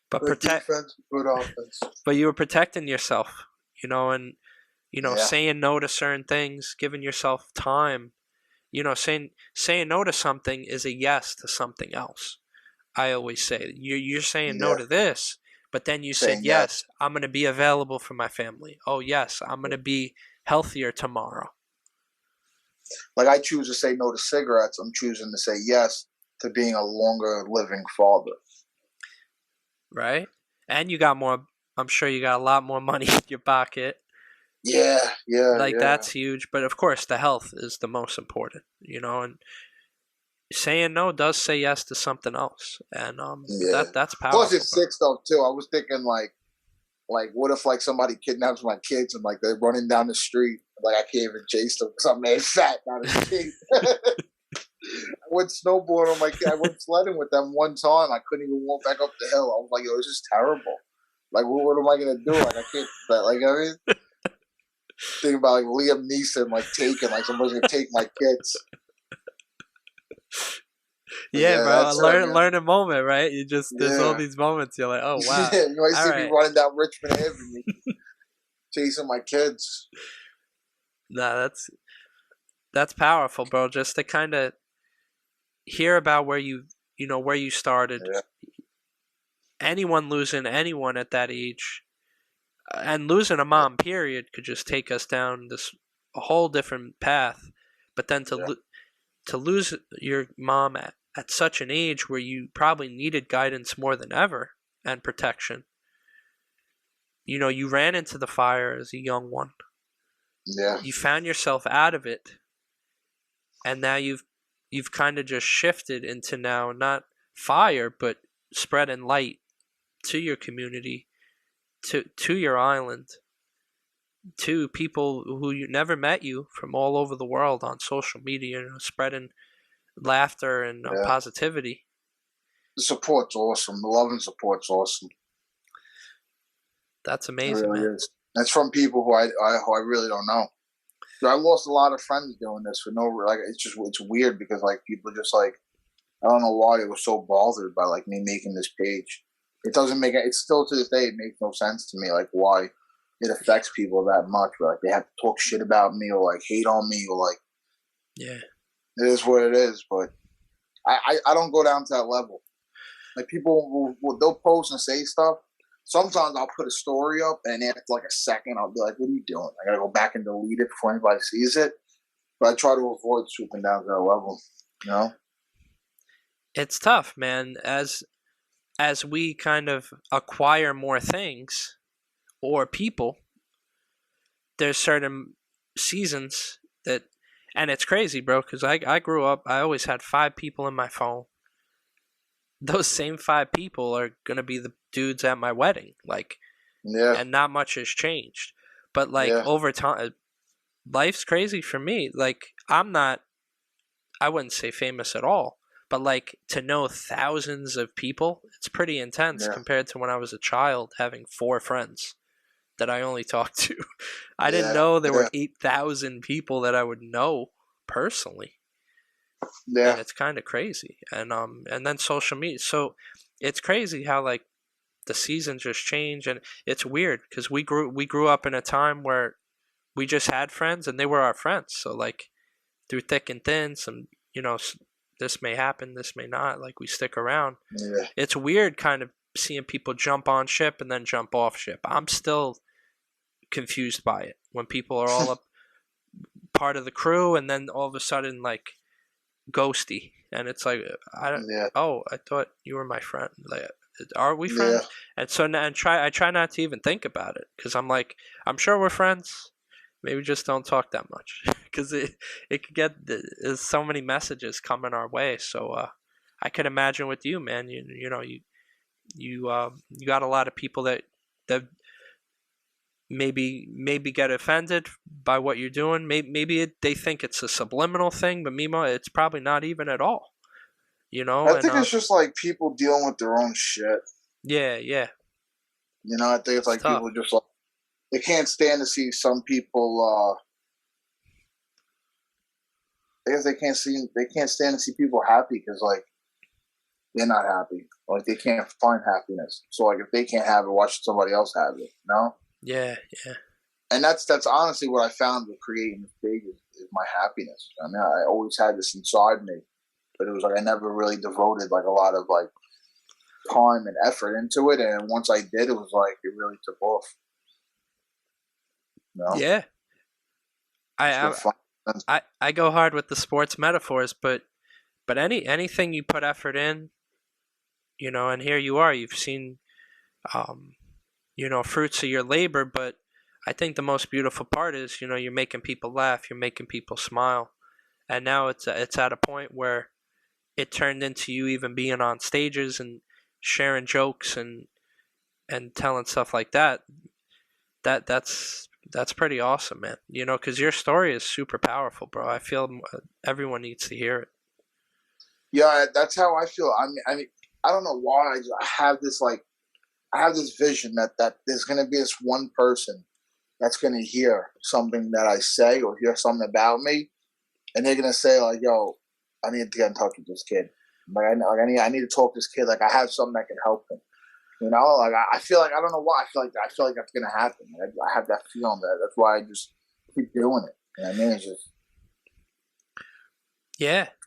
But good defense, good offense. But you were protecting yourself, you know, and saying no to certain things, giving yourself time. You know, saying no to something is a yes to something else. I always say you're saying no to this, but then you said yes. I'm going to be available for my family. Oh yes, I'm going to be healthier tomorrow. Like I choose to say no to cigarettes. I'm choosing to say yes to being a longer living father. Right, and you got more. I'm sure you got a lot more money in your pocket. Yeah. That's huge, but of course the health is the most important, you know, and saying no does say yes to something else, and that's powerful. Plus it's sick stuff too. I was thinking like what if like somebody kidnaps my kids and like they're running down the street, like I can't even chase them because I'm made fat down the street. I went snowboarding on my kid. I went sledding with them one time. I couldn't even walk back up the hill. I was like, yo, this is terrible. Like, what am I gonna do? Like, I can't. Like, I mean. Thinking about like Liam Neeson, like taking, like somebody's gonna take my kids. Yeah, bro. Learn a moment, right? You just there's all these moments. You're like, oh wow. You might see me running down Richmond Avenue, chasing my kids. Nah, that's powerful, bro. Just to kind of hear about where you started. Yeah. Anyone losing anyone at that age. And losing a mom, period, could just take us down a whole different path. But then to lose your mom at such an age where you probably needed guidance more than ever and protection. You know, you ran into the fire as a young one. Yeah. You found yourself out of it, and now you've kind of just shifted into now not fire, but spreading light to your community. To your island, to people who you never met you from all over the world on social media, spreading laughter and positivity. The support's awesome. The love and support's awesome. That's amazing, it really man. is. That's from people who I really don't know. I lost a lot of friends doing this for no like. It's weird because like people just like I don't know why they were so bothered by like me making this page. It doesn't make it. It's still to this day. It makes no sense to me. Like why it affects people that much. Where, like they have to talk shit about me or like hate on me or like. Yeah. It is what it is, but I don't go down to that level. Like people they'll post and say stuff. Sometimes I'll put a story up and after like a second I'll be like, "What are you doing?" I gotta go back and delete it before anybody sees it. But I try to avoid swooping down to that level. You know. It's tough, man. As we kind of acquire more things or people, there's certain seasons that, and it's crazy, bro, because I grew up, I always had 5 people in my phone. Those same 5 people are going to be the dudes at my wedding. Like, and not much has changed. But, like, over time, life's crazy for me. Like, I wouldn't say famous at all. But, like, to know thousands of people, it's pretty intense compared to when I was a child having 4 friends that I only talked to. I didn't know there were 8,000 people that I would know personally. Yeah. And it's kind of crazy. And then social media. So it's crazy how, like, the seasons just change. And it's weird because we grew up in a time where we just had friends and they were our friends. So, like, through thick and thin, some, this may happen, this may not. Like, we stick around. Yeah. It's weird kind of seeing people jump on ship and then jump off ship. I'm still confused by it when people are all up part of the crew and then all of a sudden, like, ghosty. and it's like I don't. Yeah. Oh, I thought you were my friend. Like, are we Yeah. friends? And so now, I try not to even think about it because I'm like, I'm sure we're friends. Maybe just don't talk that much because it could get there's so many messages coming our way. So I can imagine with you, man. You know you got a lot of people that maybe get offended by what you're doing. Maybe they think it's a subliminal thing, but meanwhile, it's probably not even at all. You know, I think it's just like people dealing with their own shit. Yeah. You know, I think it's like tough. people just like they can't stand to see some people. I guess they can't stand to see people happy because like they're not happy. Like they can't find happiness. So like if they can't have it, watch somebody else have it. You know? Yeah. And that's honestly what I found with creating this page is my happiness. I mean, I always had this inside me, but it was like I never really devoted like a lot of like time and effort into it. And once I did, it was like it really took off. You know? Yeah. I go hard with the sports metaphors, but anything you put effort in, you know, and here you are, you've seen, you know, fruits of your labor. But I think the most beautiful part is, you know, you're making people laugh, you're making people smile, and now it's at a point where it turned into you even being on stages and sharing jokes and telling stuff like that. That's pretty awesome, man. You know, because your story is super powerful, bro. I feel everyone needs to hear it. Yeah, that's how I feel. I mean, I don't know why I have this vision that there's gonna be this one person that's gonna hear something that I say or hear something about me, and they're gonna say like, "Yo, I need to get in touch with this kid. Like, I need to talk to this kid. Like, I have something that can help him." You know, like I feel like I don't know why I feel like that's gonna happen. I have that feeling that's why I just keep doing it. You know what I mean? It's just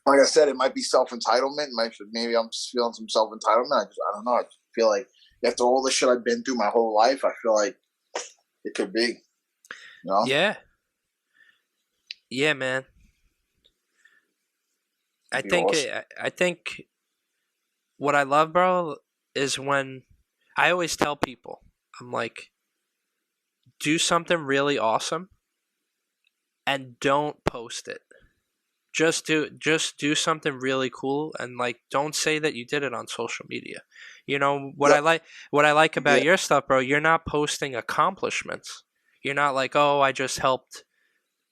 like I said, it might be self entitlement. Maybe I'm just feeling some self entitlement. I don't know. I just feel like after all the shit I've been through my whole life, I feel like it could be. You know? Yeah, man. I think what I love, bro, is when I always tell people, I'm like, do something really awesome and don't post it. Just do something really cool and like don't say that you did it on social media. You know what I like about your stuff, bro, you're not posting accomplishments. You're not like, "Oh, I just helped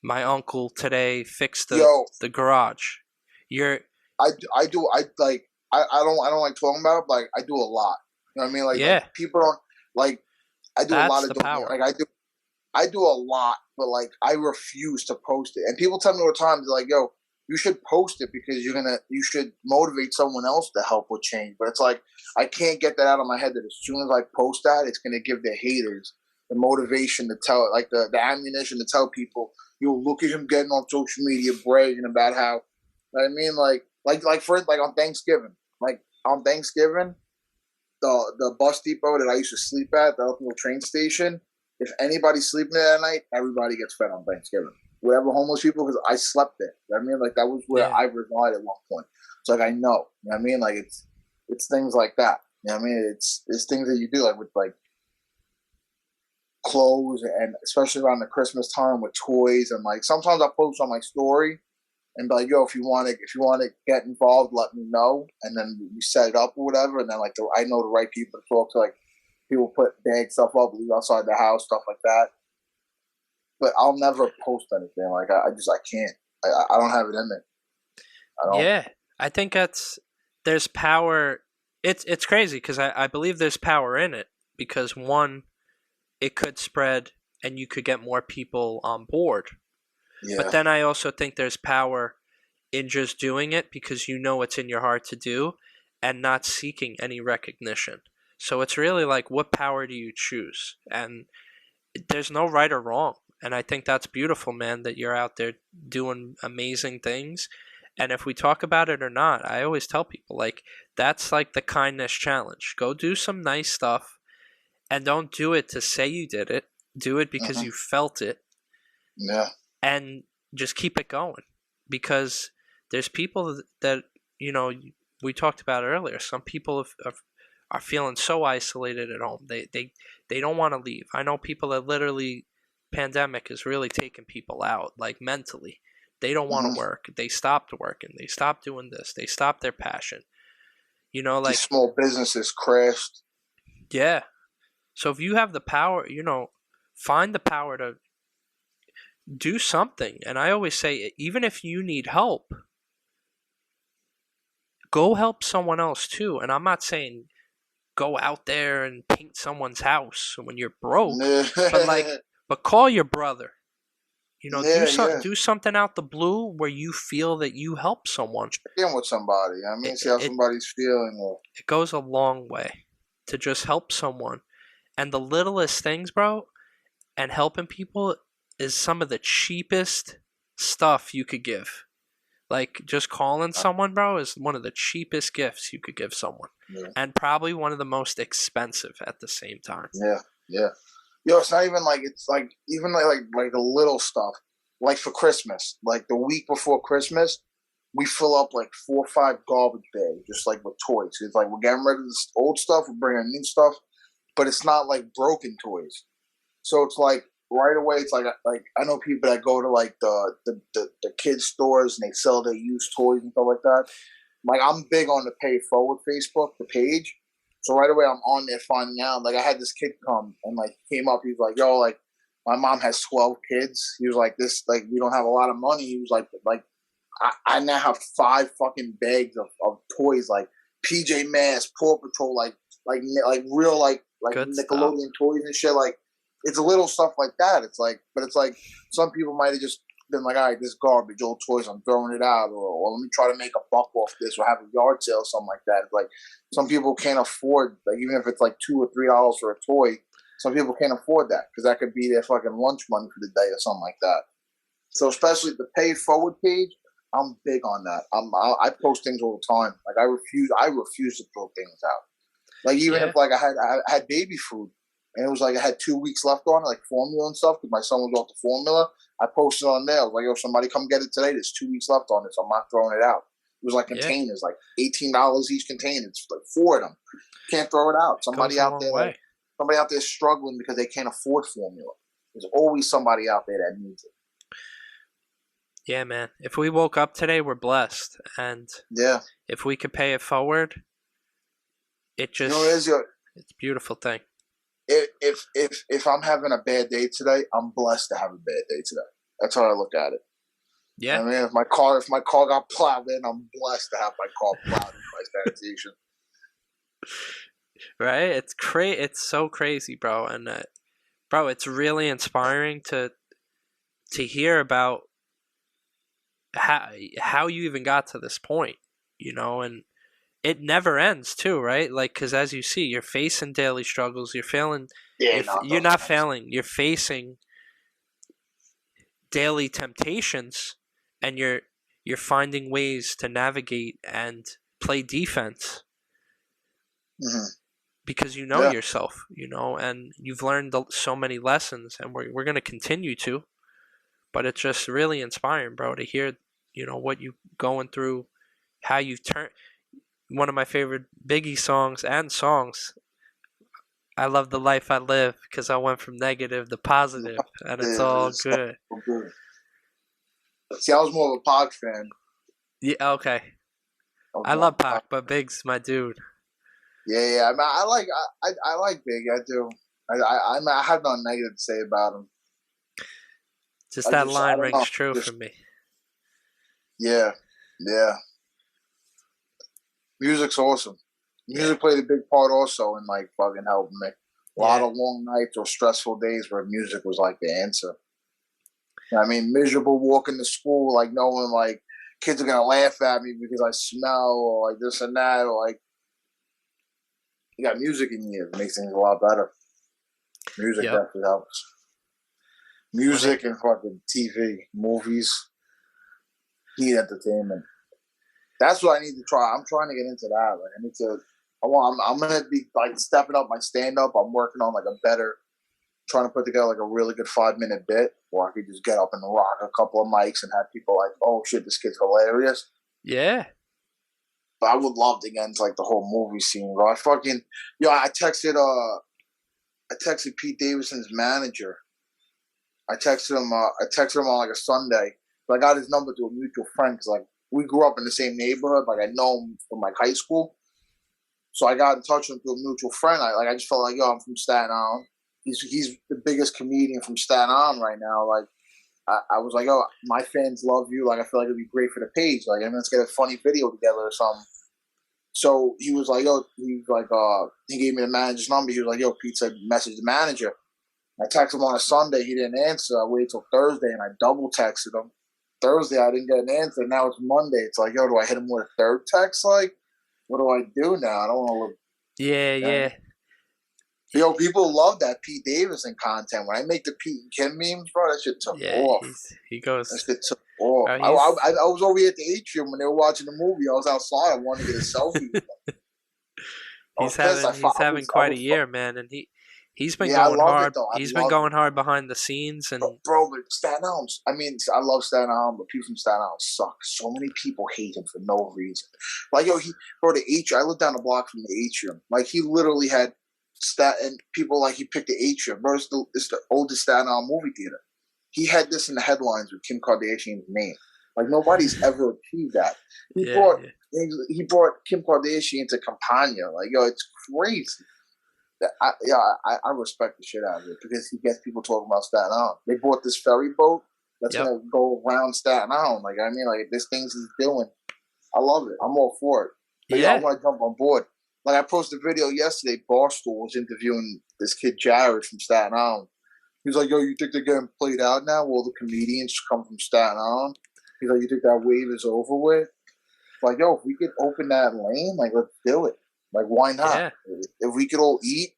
my uncle today fix the garage." I don't like talking about it, but like I do a lot. You know what I mean? Like people don't like I do a lot of power. Like I do a lot, but like I refuse to post it. And people tell me all the time, they're like, "Yo, you should post it because you should motivate someone else to help with change." But it's like I can't get that out of my head that as soon as I post that, it's gonna give the haters the motivation to tell, like the ammunition to tell people, "Yo, look at him getting on social media bragging about how." You know what I mean, like on Thanksgiving, the bus depot that I used to sleep at, the little train station. If anybody's sleeping there at night, everybody gets fed on Thanksgiving. Whatever homeless people, because I slept there. You know what I mean? Like that was where I resided at one point. So like I know. You know what I mean? Like it's things like that. You know what I mean? It's things that you do like with like clothes and especially around the Christmas time with toys and like sometimes I post on my story and be like, "Yo, if you want to get involved, let me know." And then we set it up or whatever. And then like I know the right people to talk to. Like people put bag stuff up, leave outside the house, stuff like that. But I'll never post anything. Like I can't. I don't have it in me. Yeah, I think there's power. It's crazy because I believe there's power in it because one, it could spread and you could get more people on board. Yeah. But then I also think there's power in just doing it because you know it's in your heart to do and not seeking any recognition. So it's really like, what power do you choose? And there's no right or wrong. And I think that's beautiful, man, that you're out there doing amazing things. And if we talk about it or not, I always tell people, like, that's like the kindness challenge. Go do some nice stuff and don't do it to say you did it. Do it because you felt it. Yeah. And just keep it going because there's people that we talked about earlier. Some people are feeling so isolated at home. They don't want to leave. I know people that literally, pandemic is really taking people out, like mentally. They don't want to work. They stopped working. They stopped doing this. They stopped their passion. Like these small businesses crashed. Yeah. So if you have the power, find the power to do something. And I always say, even if you need help, go help someone else too. And I'm not saying go out there and paint someone's house when you're broke, but call your brother. Do something out the blue where you feel that you help someone. Check in with somebody. See how somebody's feeling. It goes a long way to just help someone. And the littlest things, bro, and helping people is some of the cheapest stuff you could give. Like, just calling someone, bro, is one of the cheapest gifts you could give someone. Yeah. And probably one of the most expensive at the same time. Yeah. It's not even like, it's like, even like the little stuff. Like for Christmas, like the week before Christmas, we fill up like 4 or 5 garbage bags, just like with toys. It's like we're getting rid of this old stuff, we're bringing new stuff, but it's not like broken toys. So it's like, right away, it's like I know people that go to like the kids stores and they sell their used toys and stuff like that. Like, I'm big on the Pay It Forward Facebook, the page. So right away I'm on there finding out. Like, I had this kid come and like came up. He was like, "Yo, like my mom has 12 kids." He was like, "This, like, we don't have a lot of money." He was like I now have 5 fucking bags of toys, like PJ Masks, Paw Patrol, like real like good Nickelodeon stuff. Toys and shit. Like, it's a little stuff like that. It's like, but it's like some people might have just been like, "All right, this garbage, old toys, I'm throwing it out," or let me try to make a buck off this, or have a yard sale, something like that. It's like, some people can't afford, like, even if it's like $2 or $3 for a toy, some people can't afford that because that could be their fucking lunch money for the day or something like that. So especially the Pay It Forward page, I'm big on that. I post things all the time. Like, I refuse to throw things out. Like, even if like I had baby food. And it was like I had 2 weeks left on it, like formula and stuff, because my son was off the formula. I posted on there. I was like, "Yo, somebody come get it today. There's 2 weeks left on it, so I'm not throwing it out." It was like containers, like $18 each container. It's like 4 of them. Can't throw it out. Somebody out there struggling because they can't afford formula. There's always somebody out there that needs it. Yeah, man. If we woke up today, we're blessed. And if we could pay it forward, it just, it's a beautiful thing. If I'm having a bad day today, I'm blessed to have a bad day today. That's how I look at it. Yeah. If my car got plowed in, I'm blessed to have my car plowed in by sanitation. Right? It's so crazy, bro. And bro, it's really inspiring to hear about how you even got to this point, and it never ends too, right? Like, because as you see, you're facing daily struggles. You're failing. You're not failing. You're facing daily temptations, and you're finding ways to navigate and play defense. Mm-hmm. Because you know yourself, and you've learned so many lessons, and we're going to continue to. But it's just really inspiring, bro, to hear, what you going through, how you've turned. One of my favorite Biggie songs, I love the life I live because I went from negative to positive, and it's all good. See, I was more of a Pac fan. Yeah, okay. I love Pac, but Big's my dude. Yeah. I like Big. I do. I have nothing negative to say about him. Just that line rings true for me. Yeah. Music's awesome. Music played a big part also in like fucking helping me. A lot of long nights or stressful days where music was like the answer. Miserable walking to school, like knowing like kids are gonna laugh at me because I smell or like this and that, or like you got music in you. It makes things a lot better. Music definitely helps. Music and fucking TV, movies, need entertainment. That's what I need to try. I'm trying to get into that. Like, I'm gonna be like stepping up my stand up. I'm working on like trying to put together like a really good 5-minute bit where I could just get up and rock a couple of mics and have people like, "Oh shit, this kid's hilarious." Yeah. But I would love to get into like the whole movie scene, bro. I texted Pete Davidson's manager. I texted him on like a Sunday. But I got his number through a mutual friend because like we grew up in the same neighborhood. Like I know him from like high school. So I got in touch with him through a mutual friend. I just felt like, yo, I'm from Staten Island. He's the biggest comedian from Staten Island right now. Like I was like, oh, my fans love you. Like I feel like it'd be great for the page. Like, let's get a funny video together or something. So he was like, yo, he gave me the manager's number. He was like, yo, Pete said message the manager. I texted him on a Sunday. He didn't answer. I waited till Thursday and I double texted him. Thursday I didn't get an answer. Now it's Monday. It's like, yo, do I hit him with a third text? Like, what do I do now? I don't want to. Yeah. Yo, people love that Pete Davidson content. When I make the Pete and Kim memes, bro, that shit took off. He goes. That shit took off. I was over here at the atrium when they were watching the movie. I was outside. I wanted to get a selfie with them. He's having quite a year, man, and he's been going hard. He's been going hard behind the scenes, and bro, but Staten Island. I mean, I love Staten Island, but people from Staten Island suck. So many people hate him for no reason. Like, yo, the atrium. I lived down the block from the atrium. Like, he literally had and people like he picked the atrium. Bro, it's the oldest Staten Island movie theater. He had this in the headlines with Kim Kardashian's name. Like, nobody's ever achieved that. He brought Kim Kardashian to Campania. Like, yo, it's crazy. I respect the shit out of it because he gets people talking about Staten Island. They bought this ferry boat that's gonna go around Staten Island. Like, I mean, like, this things he's doing. I love it. I'm all for it. But I want to jump on board. Like, I posted a video yesterday. Barstool was interviewing this kid Jared from Staten Island. He's like, yo, you think they're getting played out now? Well, the comedians come from Staten Island. He's like, you think that wave is over with? Like, yo, if we could open that lane, like, let's do it. Like, why not? Yeah. If we could all eat,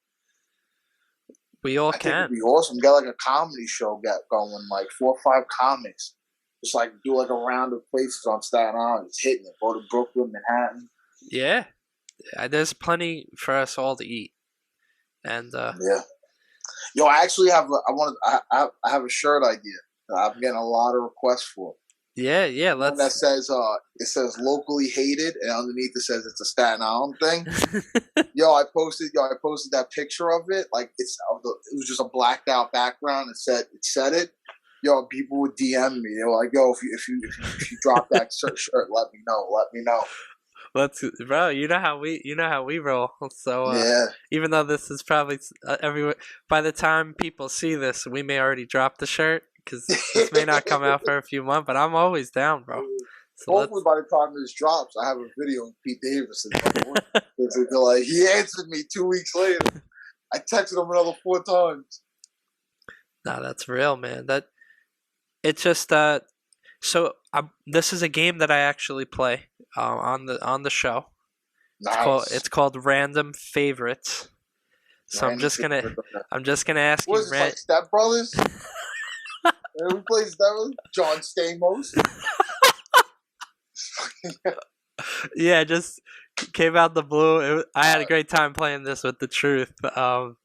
we all can. It'd be awesome. Get like a comedy show going, like 4 or 5 comics. Just like do like a round of places on Staten Island, just hitting it. Go to Brooklyn, Manhattan. Yeah, there's plenty for us all to eat. And yo, I actually have I have a shirt idea that I'm getting a lot of requests for. Yeah. Let's. That says it says locally hated, and underneath it says it's a Staten Island thing. I posted that picture of it. Like it was just a blacked out background. It said it. Yo, people would DM me. They were like, yo, if you drop that shirt, let me know. Let's, bro. You know how we roll. So even though this is probably everywhere, by the time people see this, we may already drop the shirt. Because this may not come out for a few months, but I'm always down, bro. So hopefully by the time this drops, I have a video of Pete Davidson. Like, he answered me 2 weeks later. I texted him another 4 times. Nah, that's real, man. It's just this is a game that I actually play on the show. Nice. It's called Random Favorites. So I'm just gonna ask you. What is this, like Step Brothers? Who plays that? John Stamos. Yeah, just came out the blue. I had a great time playing this with the truth. Alright,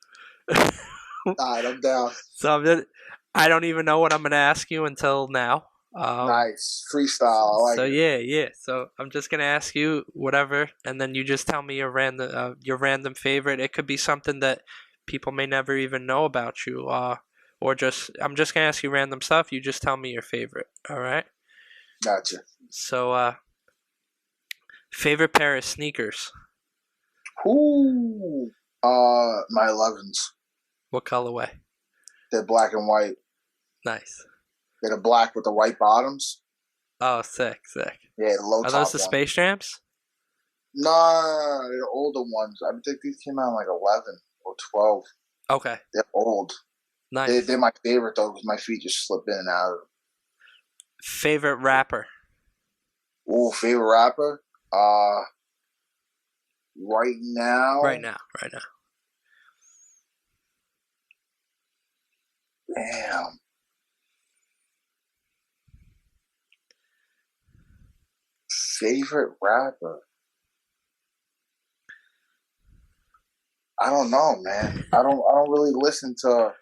I'm down. So I don't even know what I'm gonna ask you until now. Nice freestyle. I like it. Yeah. So I'm just gonna ask you whatever, and then you just tell me your random favorite. It could be something that people may never even know about you. Or I'm just gonna ask you random stuff. You just tell me your favorite. All right. Gotcha. So, favorite pair of sneakers? Ooh. My 11s. What colorway? They're black and white. Nice. They're the black with the white bottoms. Oh, sick. Yeah, the low top. Are those the Space Jams? No, they're the older ones. I think these came out in like 11 or 12. Okay. They're old. Nice. They're my favorite though because my feet just slip in and out of them. Favorite rapper? Ooh, favorite rapper? Right now. Damn. Favorite rapper? I don't know, man. I don't really listen to.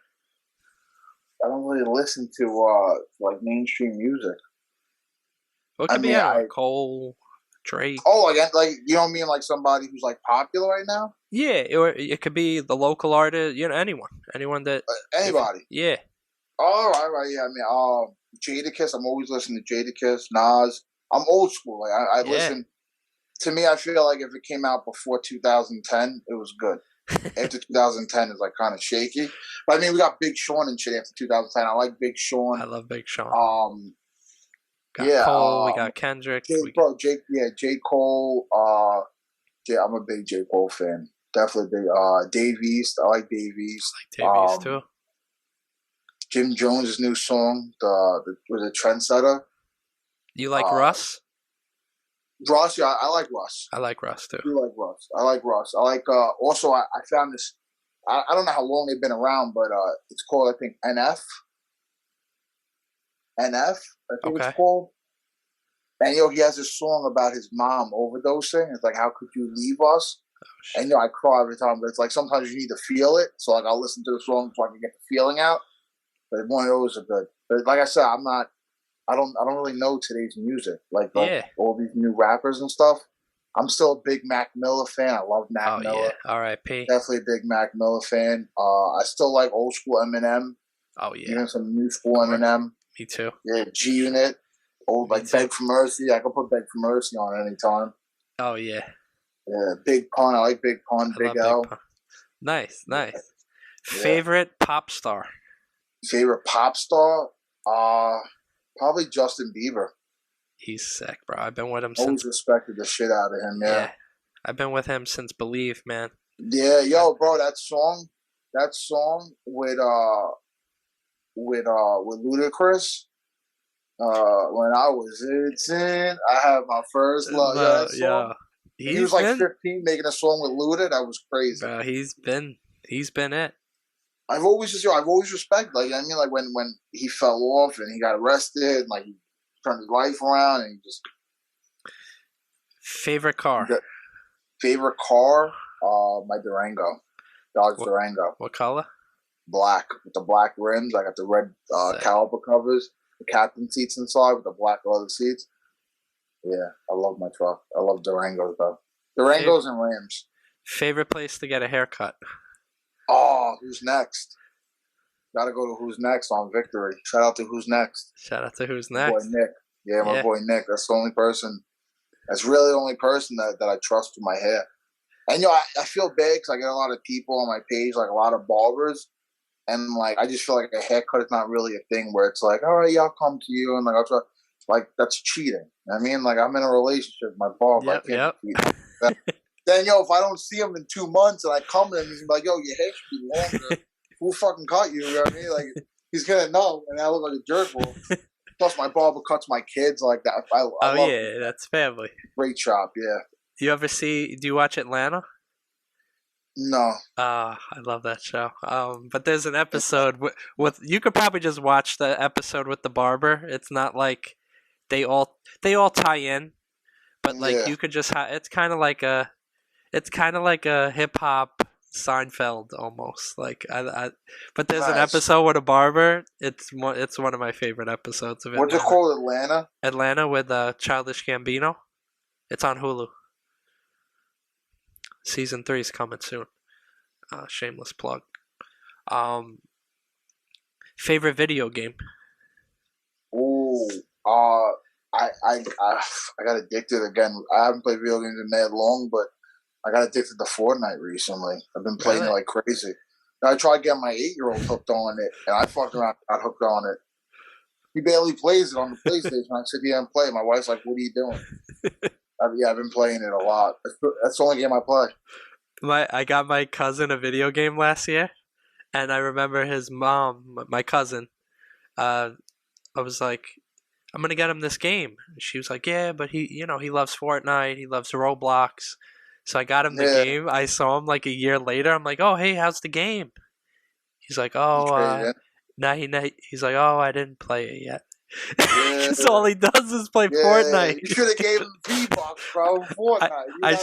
Like mainstream music. What could be Cole? Drake. Oh, like you don't mean like somebody who's like popular right now? Yeah, or it could be the local artist. Anyone that anybody. Yeah. Oh, right, yeah. I mean, Jadakiss. I'm always listening to Jadakiss, Nas. I'm old school. Like I listen. To me, I feel like if it came out before 2010, it was good. After 2010 is like kind of shaky. But I mean, we got Big Sean and shit after 2010. I like Big Sean. I love Big Sean. Got Cole. We got Kendrick. J. Cole. I'm a big J. Cole fan. Definitely big. Dave East. I like Dave East. I like Dave East too. Jim Jones' new song, was it Trendsetter? You like Russ? Russ, yeah, I like Russ. I like Russ too. You like Russ? I like Russ. I like. Also, I found this. I don't know how long they've been around, but it's called, I think, NF. NF, I think it's called. And he has this song about his mom overdosing. It's like, how could you leave us? Oh, and I cry every time. But it's like sometimes you need to feel it. So like I'll listen to the song so I can get the feeling out. But one of those are good. But like I said, I don't really know today's music. Like all these new rappers and stuff. I'm still a big Mac Miller fan. I love Mac Miller. Yeah. R.I.P. Definitely a big Mac Miller fan. I still like old school Eminem. Oh yeah. Even some new school Eminem. Me too. Yeah, G Unit. Old like Beg for Mercy. I could put Beg for Mercy on any time. Oh yeah. Yeah, Big Pun. I like Big Pun. Big L. Big Pun. Nice. Yeah. Favorite pop star. Favorite pop star? Probably Justin Bieber. He's sick, bro. I've been with him since. Always respected the shit out of him. Yeah. I've been with him since Believe, man. Yeah, yo, bro, that song with Ludacris. When I was 18, I had my first love. Yeah, that song. He was like 15 making a song with Luda. That was crazy. Bro, he's been it. I've always respected. Like I mean, like when he fell off and he got arrested, and like he turned his life around, and he just. Favorite car. Favorite car. My Durango, Dodge Durango. What color? Black with the black rims. I got the red caliper covers. The captain seats inside with the black leather seats. Yeah, I love my truck. I love Durangos though. Durangos and Rams. Favorite place to get a haircut? Oh, Who's Next? Gotta go to Who's Next on Victory. Shout out to Who's Next. Shout out to Who's My Next. boy Nick. Yeah, my boy Nick. That's the only person. That's really the only person that I trust with my hair. And I feel bad because I get a lot of people on my page, like a lot of barbers. And like I just feel like a haircut is not really a thing where it's like, all right, yeah, I'll come to you and like I'll try. Like that's cheating. I mean, like I'm in a relationship with my barber. Yep. Then if I don't see him in 2 months and I come in, he's like, yo, your hair should be longer. Who fucking cut you? You know what I mean? Like he's gonna know, and I look like a jerk. Well, plus my barber cuts my kids like that. I love it. That's family. Great shop, yeah. Do you watch Atlanta? No. I love that show. But there's an episode with you could probably just watch the episode with the barber. It's not like they all tie in, but like you could just it's kind of like a hip hop Seinfeld almost. Like but there's an episode with a barber. It's one of my favorite episodes of it. What's it called? Atlanta. Atlanta with Childish Gambino. It's on Hulu. Season 3 is coming soon. Shameless plug. Favorite video game? Ooh, I got addicted again. I haven't played video games in that long, but I got addicted to Fortnite recently. I've been playing it like crazy. I tried getting my 8-year-old hooked on it, and I fucked around, got hooked on it. He barely plays it on the PlayStation. I sit here and play. My wife's like, "What are you doing?" I've been playing it a lot. That's the only game I play. I got my cousin a video game last year, and I remember his mom, my cousin. I was like, "I'm gonna get him this game." She was like, "Yeah, but he loves Fortnite. He loves Roblox." So I got him the game. I saw him like a year later. I'm like, "Oh, hey, how's the game?" He's like, "Oh, he's like, "Oh, I didn't play it yet." Because all he does is play Fortnite. You should have gave him V-Bucks, bro. Fortnite. I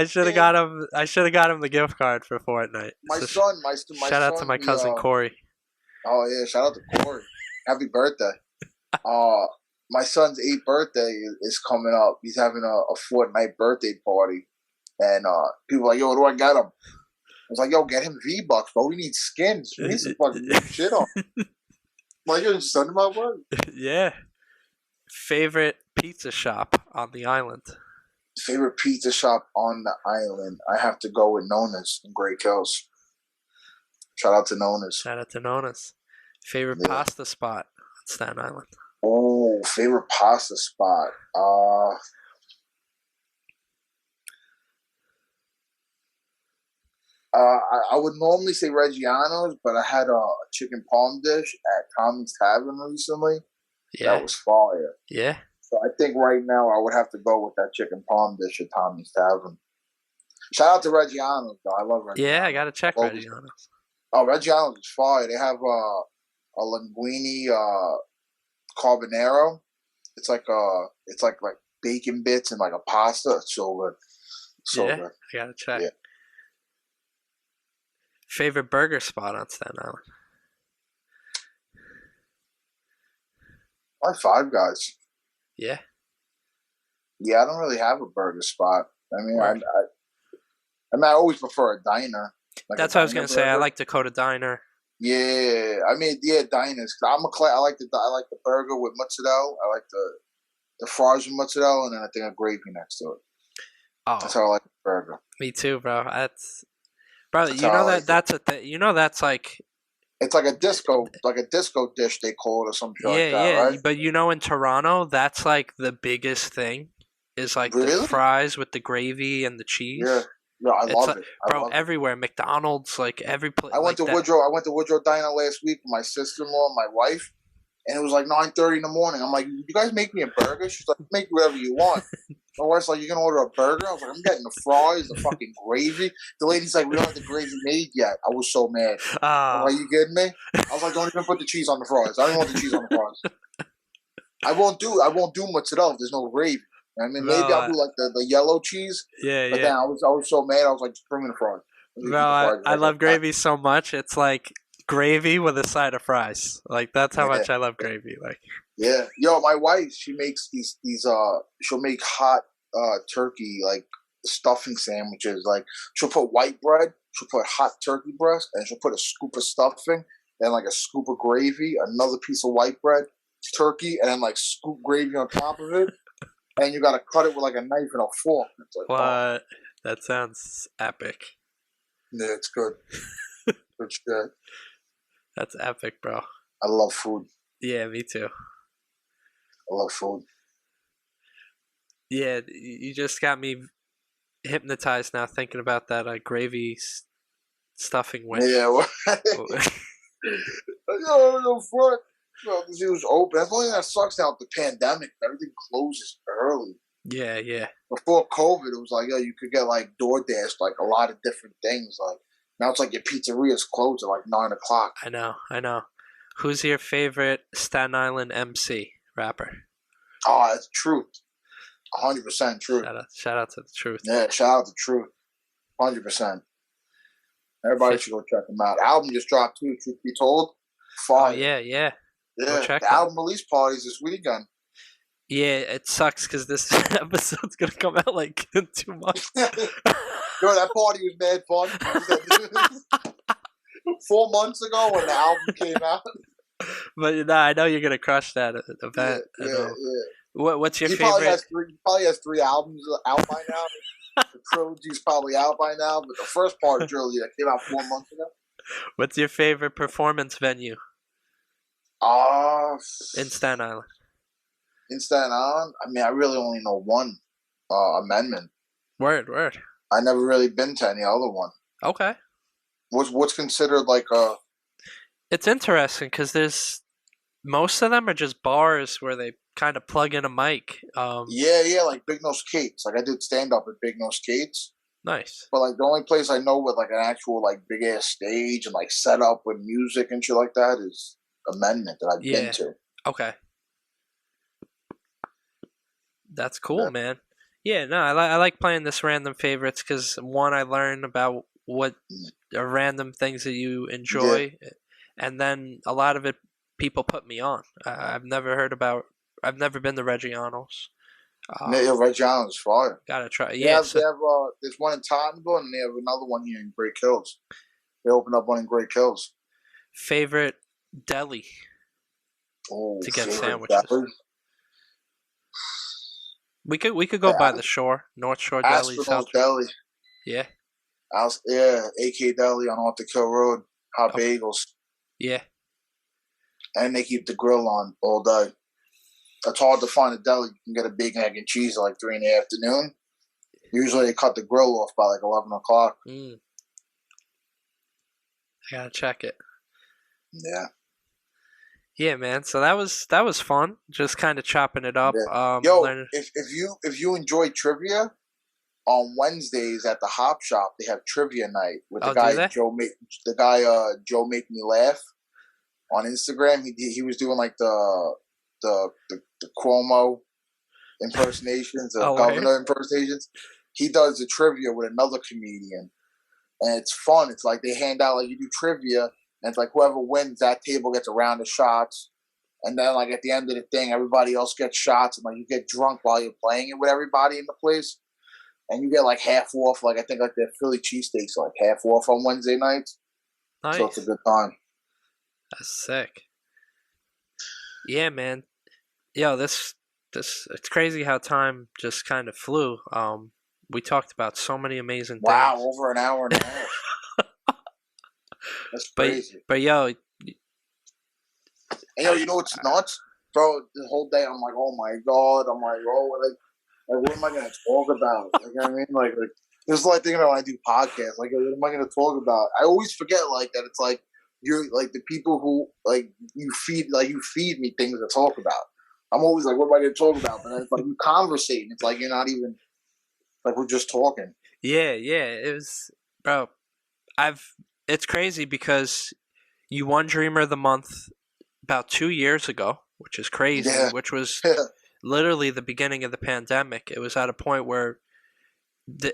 should have got him. I should have got him the gift card for Fortnite. My shout out to my cousin Corey. Oh yeah, shout out to Corey. Happy birthday. my son's 8th birthday is coming up. He's having a Fortnite birthday party, and people are like, "Yo, what do I get him?" I was like, "Yo, get him V-Bucks, bro. We need skins. We need some fucking new shit on." Like, you're just sending my word. Yeah. Favorite pizza shop on the island? Favorite pizza shop on the island? I have to go with Nona's in Great Kills. Shout out to Nona's. Shout out to Nona's. Favorite pasta spot on Staten Island? Oh, favorite pasta spot. I would normally say Reggiano's, but I had a chicken palm dish at Tommy's Tavern recently. Yeah. That was fire. Yeah. So I think right now I would have to go with that chicken palm dish at Tommy's Tavern. Shout out to Reggiano's, though. I love Reggiano's. Yeah, I got to check Reggiano's. Oh, Reggiano's is fire. They have a linguine carbonaro. It's like bacon bits and like a pasta. It's so good. So good. I got to check. Yeah. Favorite burger spot on Staten Island? Like Five Guys. Yeah. Yeah, I don't really have a burger spot. I mean, I always prefer a diner. Like that's what I was gonna say. I like Dakota Diner. Yeah, I mean, diners. I like the burger with mozzarella. I like the fries with mozzarella, and then I think a gravy next to it. Oh, that's how I like the burger. Me too, bro. That's a thing. You know, that's like. It's like a disco dish they call it or something like that, right? But you know, in Toronto, that's like the biggest thing. Is like the fries with the gravy and the cheese. Yeah. No, I love it. Bro, everywhere. McDonald's, like every place. I went to Woodrow Diner last week with my sister-in-law and my wife, and it was like 9:30 in the morning. I'm like, "You guys make me a burger?" She's like, "Make whatever you want." My wife's like, "You gonna order a burger?" I was like, "I'm getting the fries, the fucking gravy." The lady's like, "We don't have the gravy made yet." I was so mad. Are you kidding me? I was like, "Don't even put the cheese on the fries. I don't want the cheese on the fries." I won't do mozzarella if there's no gravy. I mean, maybe I'll do like the yellow cheese. Yeah, but then I was so mad. I was like, just bring me the fries. Bro, I love gravy so much. It's like gravy with a side of fries. Like that's how much I love gravy. Like, yeah, yo, my wife, she makes these she'll make hot turkey like stuffing sandwiches. Like she'll put white bread, she'll put hot turkey breast, and she'll put a scoop of stuffing, and like a scoop of gravy, another piece of white bread, turkey, and then like scoop gravy on top of it. And you gotta cut it with like a knife and a fork. It's like, what? Oh. That sounds epic. Yeah, it's good. Good shit. That's epic, bro. I love food. Yeah, me too. I love food. Yeah, you just got me hypnotized now thinking about that gravy stuffing with. Yeah. No front. Well, it was open. That's the only thing that sucks now with the pandemic. Everything closes early. Yeah, yeah. Before COVID, it was like, you could get like DoorDash, like a lot of different things. Like now it's like your pizzeria's closed at like 9 o'clock. I know. Who's your favorite Staten Island MC rapper? Oh, that's Truth. 100% Truth. Shout out to the Truth. Yeah, shout out to Truth. 100%. Everybody should go check him out. Album just dropped too, Truth Be Told. Fire. Oh, yeah. Yeah, the album release parties this weekend. Yeah, it sucks because this episode's going to come out like in 2 months. Yo, that party was mad fun. 4 months ago when the album came out. But I know you're going to crush that event. Yeah. What's your favorite? He probably has 3 albums out by now. The trilogy's probably out by now, but the first part of the trilogy that came out 4 months ago. What's your favorite performance venue? In Staten Island. In Staten Island? I mean, I really only know one, Amendment. Word. I never really been to any other one. Okay. What's considered like a... It's interesting because most of them are just bars where they kind of plug in a mic. Yeah, like Big No Skates. Like I did stand up at Big No Skates. Nice. But like the only place I know with like an actual like big ass stage and like set up with music and shit like that is Amendment that I've been to. Okay. That's cool, man. Yeah, no, I like playing this random favorites because one, I learn about what are random things that you enjoy, and then a lot of it people put me on. I've never heard about I've never been to Reggiano's. Reggiano's fire. Gotta try. They Yeah. have there's one in Tottenville, and they have another one here in Great Kills. They opened up one in Great Kills. Favorite deli to get sandwiches. Deli? We could go by the shore, North Shore Deli, South Deli. Yeah. AK Deli on Off the Kill Road. Hot bagels. Yeah. And they keep the grill on all day. It's hard to find a deli. You can get a big egg and cheese at like 3 in the afternoon. Usually they cut the grill off by like 11 o'clock. I gotta check it. Yeah. Yeah, man. So that was fun. Just kind of chopping it up. Yeah. If you enjoy trivia, on Wednesdays at the Hop Shop they have trivia night with the guy Joe Make Me Laugh on Instagram. He was doing like the Cuomo impersonations, governor impersonations. He does the trivia with another comedian, and it's fun. It's like they hand out, like, you do trivia, and it's like whoever wins, that table gets a round of shots, and then like at the end of the thing, everybody else gets shots, and like you get drunk while you're playing it with everybody in the place, and you get like half off. Like I think like their Philly cheesesteaks are like half off on Wednesday nights. Nice. So it's a good time. That's sick. Yeah, man. Yo, this it's crazy how time just kind of flew. We talked about so many amazing things. Wow, over an hour and a half. That's crazy. But yo, and yo, you know what's nuts, bro? The whole day I'm like, oh my god, I'm like, like what am I gonna talk about? Like, you know what I mean, like this is like thinking about when I do podcasts. Like, what am I gonna talk about? I always forget like that. It's like you're like the people who like you feed me things to talk about. I'm always like, what am I gonna talk about? But then it's like you conversating. It's like you're not even like we're just talking. Yeah. It was, bro. It's crazy because you won Dreamer of the Month about 2 years ago, which is crazy. Yeah. Which was literally the beginning of the pandemic. It was at a point where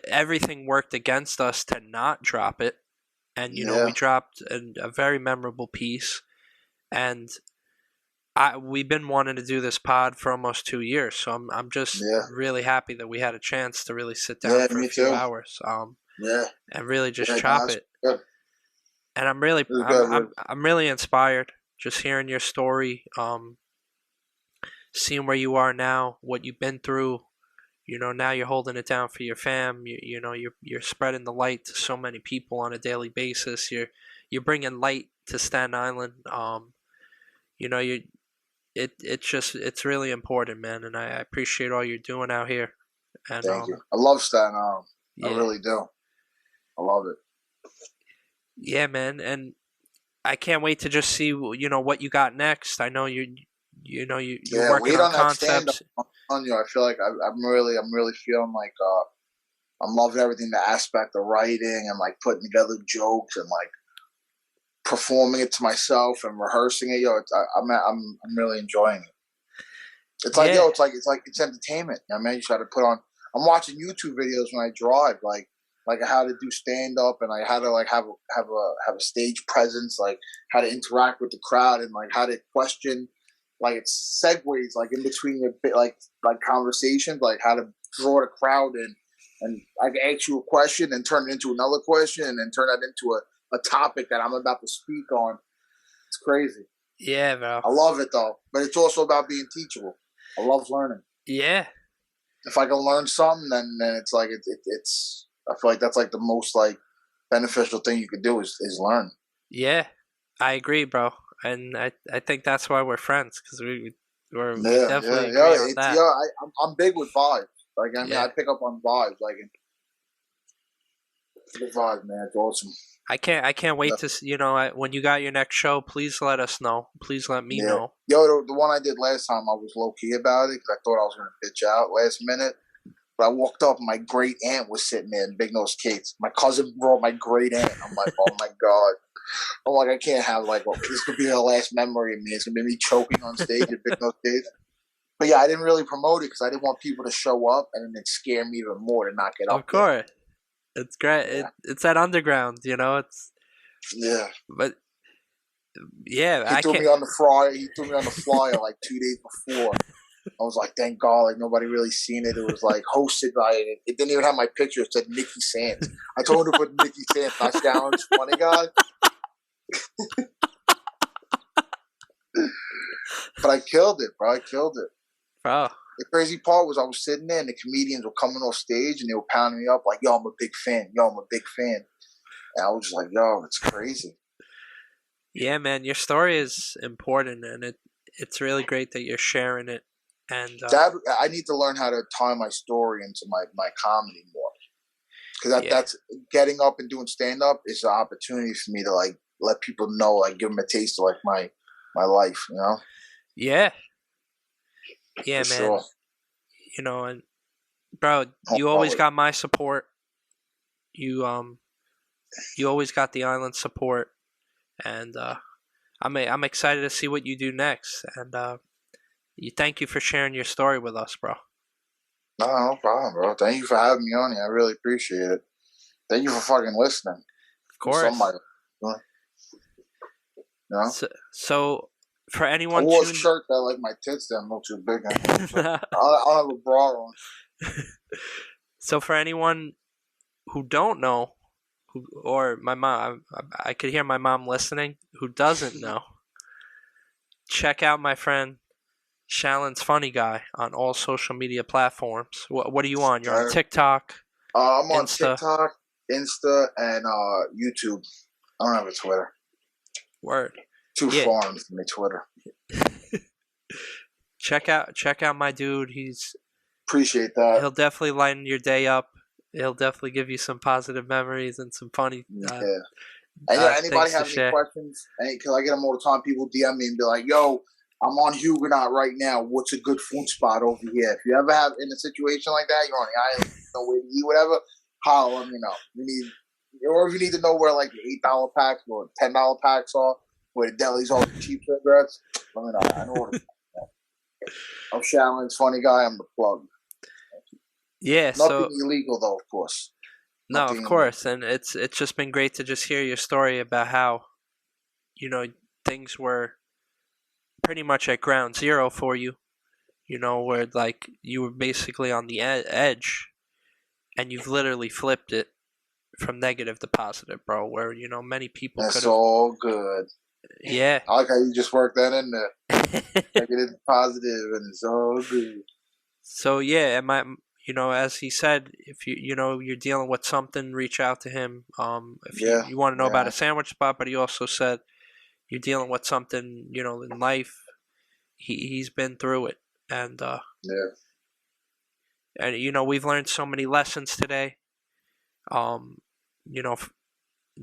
everything worked against us to not drop it, and you know we dropped a very memorable piece, and we've been wanting to do this pod for almost 2 years, so I'm just really happy that we had a chance to really sit down for a few hours, and really just chop it. Good. And I'm really inspired just hearing your story, seeing where you are now, what you've been through. You know, now you're holding it down for your fam. You know, you're spreading the light to so many people on a daily basis. You're bringing light to Staten Island. You know, it's really important, man, and I appreciate all you're doing out here. And, thank you. I love Staten Island. I really do. I love it. Yeah, man, and I can't wait to just see what you got next. I know you're working on concepts. On you, I feel like I'm really feeling like I'm loving everything, the aspect of writing and like putting together jokes and like performing it to myself and rehearsing it. I'm really enjoying it. It's like it's entertainment. I mean, you try to put on. I'm watching YouTube videos when I drive, like how to do stand up and like how to like have a stage presence, like how to interact with the crowd and like how to question. Like it's segues, like in between your like conversations, like how to draw the crowd in, and I can ask you a question and turn it into another question, and then turn that into a topic that I'm about to speak on. It's crazy. Yeah, bro. I love it though, but it's also about being teachable. I love learning. Yeah. If I can learn something, then it's like it's. I feel like that's like the most like beneficial thing you could do is learn. Yeah, I agree, bro. And I think that's why we're friends, because we're definitely agree on that. Yeah, I'm big with vibes. Like I mean, I pick up on vibes. Like it's a good vibe, man. It's awesome. I can't wait to when you got your next show. Please let us know. Please let me know. Yo, the one I did last time, I was low key about it because I thought I was gonna bitch out last minute. But I walked up, and my great aunt was sitting there in Big Nose Cakes. My cousin brought my great aunt. I'm like, oh my god. I'm like, I can't have this could be her last memory of me. It's gonna be me choking on stage at Big Nose Cakes. But yeah, I didn't really promote it because I didn't want people to show up and then it scare me even more to not get up. Of course, it's great. Yeah. It's that underground, It's But yeah, he threw me on the flyer like 2 days before. I was like, thank God, like nobody really seen it. It was like hosted by it. It didn't even have my picture. It said Nicky Sands. I told him to put Nicky Sands, not Shaolins Funny Guy. But I killed it, bro. I killed it. Bro. The crazy part was I was sitting there and the comedians were coming off stage and they were pounding me up like, yo, I'm a big fan. Yo, I'm a big fan. And I was just like, yo, it's crazy. Yeah, man, your story is important, and it's really great that you're sharing it. And I need to learn how to tie my story into my comedy more, because that's getting up and doing stand up is an opportunity for me to like let people know, like give them a taste of like my life, you know. Yeah, man. Sure. You know, and bro, you always got my support. You always got the island support, and I'm excited to see what you do next. And thank you for sharing your story with us, bro. No problem, bro. Thank you for having me on here. I really appreciate it. Thank you for fucking listening. Of course. You know? So for anyone, I wore a shirt that like my tits didn't look too big. I'll have a bra on. So for anyone who don't know, or my mom, I could hear my mom listening, who doesn't know, check out my friend Shaolin's Funny Guy on all social media platforms. What are you on? You're on TikTok? I'm on TikTok, Insta, and YouTube. I don't have a Twitter. Word. Too foreign for me, Twitter. Check out my dude. Appreciate that. He'll definitely lighten your day up. He'll definitely give you some positive memories and some funny. Anybody have any questions? Because I get them all the time. People DM me and be like, "Yo, I'm on Huguenot right now. What's a good food spot over here?" If you ever have in a situation like that, you're on the island, no way to eat, whatever, holler, let me know. Or if you need to know where like the $8 packs or $10 packs are, where the delis all the cheap cigarettes, let me know. I know what I'm Shaolin's Funny Guy. I'm the plug. Yeah, nothing illegal though, of course. No, of course, and it's just been great to just hear your story about how, things were pretty much at ground zero for you, where like you were basically on the edge, and you've literally flipped it from negative to positive, bro. Where many people could have. That's all good. Yeah, I like how you just worked that in there. Negative, positive, and it's all good. So yeah, as he said, if you're dealing with something, reach out to him. If you want to know about a sandwich spot, but he also said you're dealing with something, in life. He's been through it, and and we've learned so many lessons today. The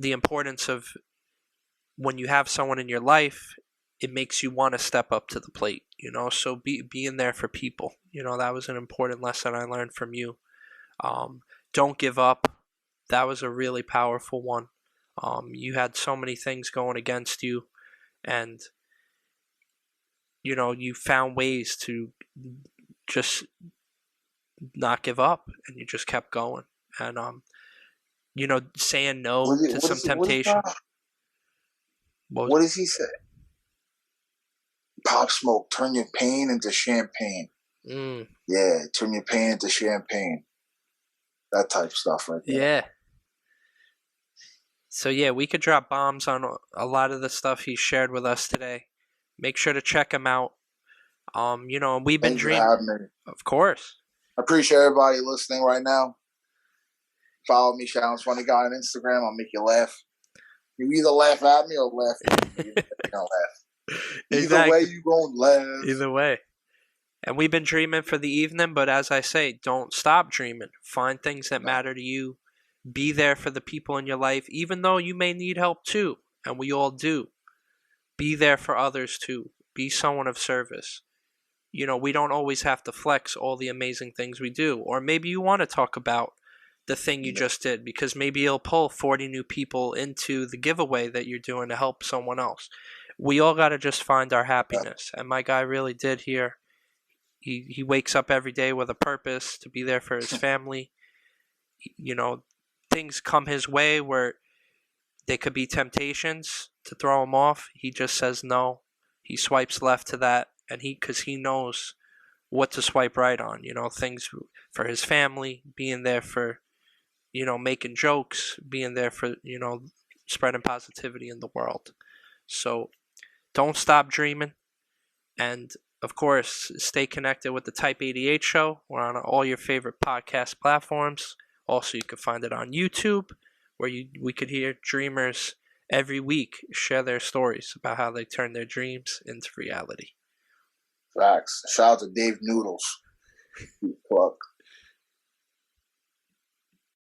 importance of when you have someone in your life, it makes you want to step up to the plate, so being there for people, that was an important lesson I learned from you. Don't give up. That was a really powerful one. You had so many things going against you, and you found ways to just not give up, and you just kept going, and saying no to some temptation. What does he say? Pop Smoke, turn your pain into champagne. Yeah, turn your pain into champagne. That type of stuff right there. Yeah. So yeah, we could drop bombs on a lot of the stuff he shared with us today. Make sure to check him out. We've been dreaming. Of course. I appreciate everybody listening right now. Follow me, Shaolin's Funny Guy on Instagram. I'll make you laugh. You either laugh at me or laugh at me. You're gonna laugh. Either way, you gonna laugh. Either way. And we've been dreaming for the evening, but as I say, don't stop dreaming. Find things that matter to you. Be there for the people in your life, even though you may need help too, and we all do. Be there for others too. Be someone of service. We don't always have to flex all the amazing things we do. Or maybe you want to talk about the thing you just did, because maybe it'll pull 40 new people into the giveaway that you're doing to help someone else. We all got to just find our happiness. And my guy really did here. He wakes up every day with a purpose to be there for his family. Things come his way where they could be temptations to throw him off. He just says no. He swipes left to that, and because he knows what to swipe right on, things for his family, being there for, making jokes, being there for, spreading positivity in the world. So don't stop dreaming. And of course, stay connected with the Type 88 Show. We're on all your favorite podcast platforms. Also, you can find it on YouTube, where we could hear dreamers every week share their stories about how they turn their dreams into reality. Facts. Shout out to Dave Noodles. Fuck.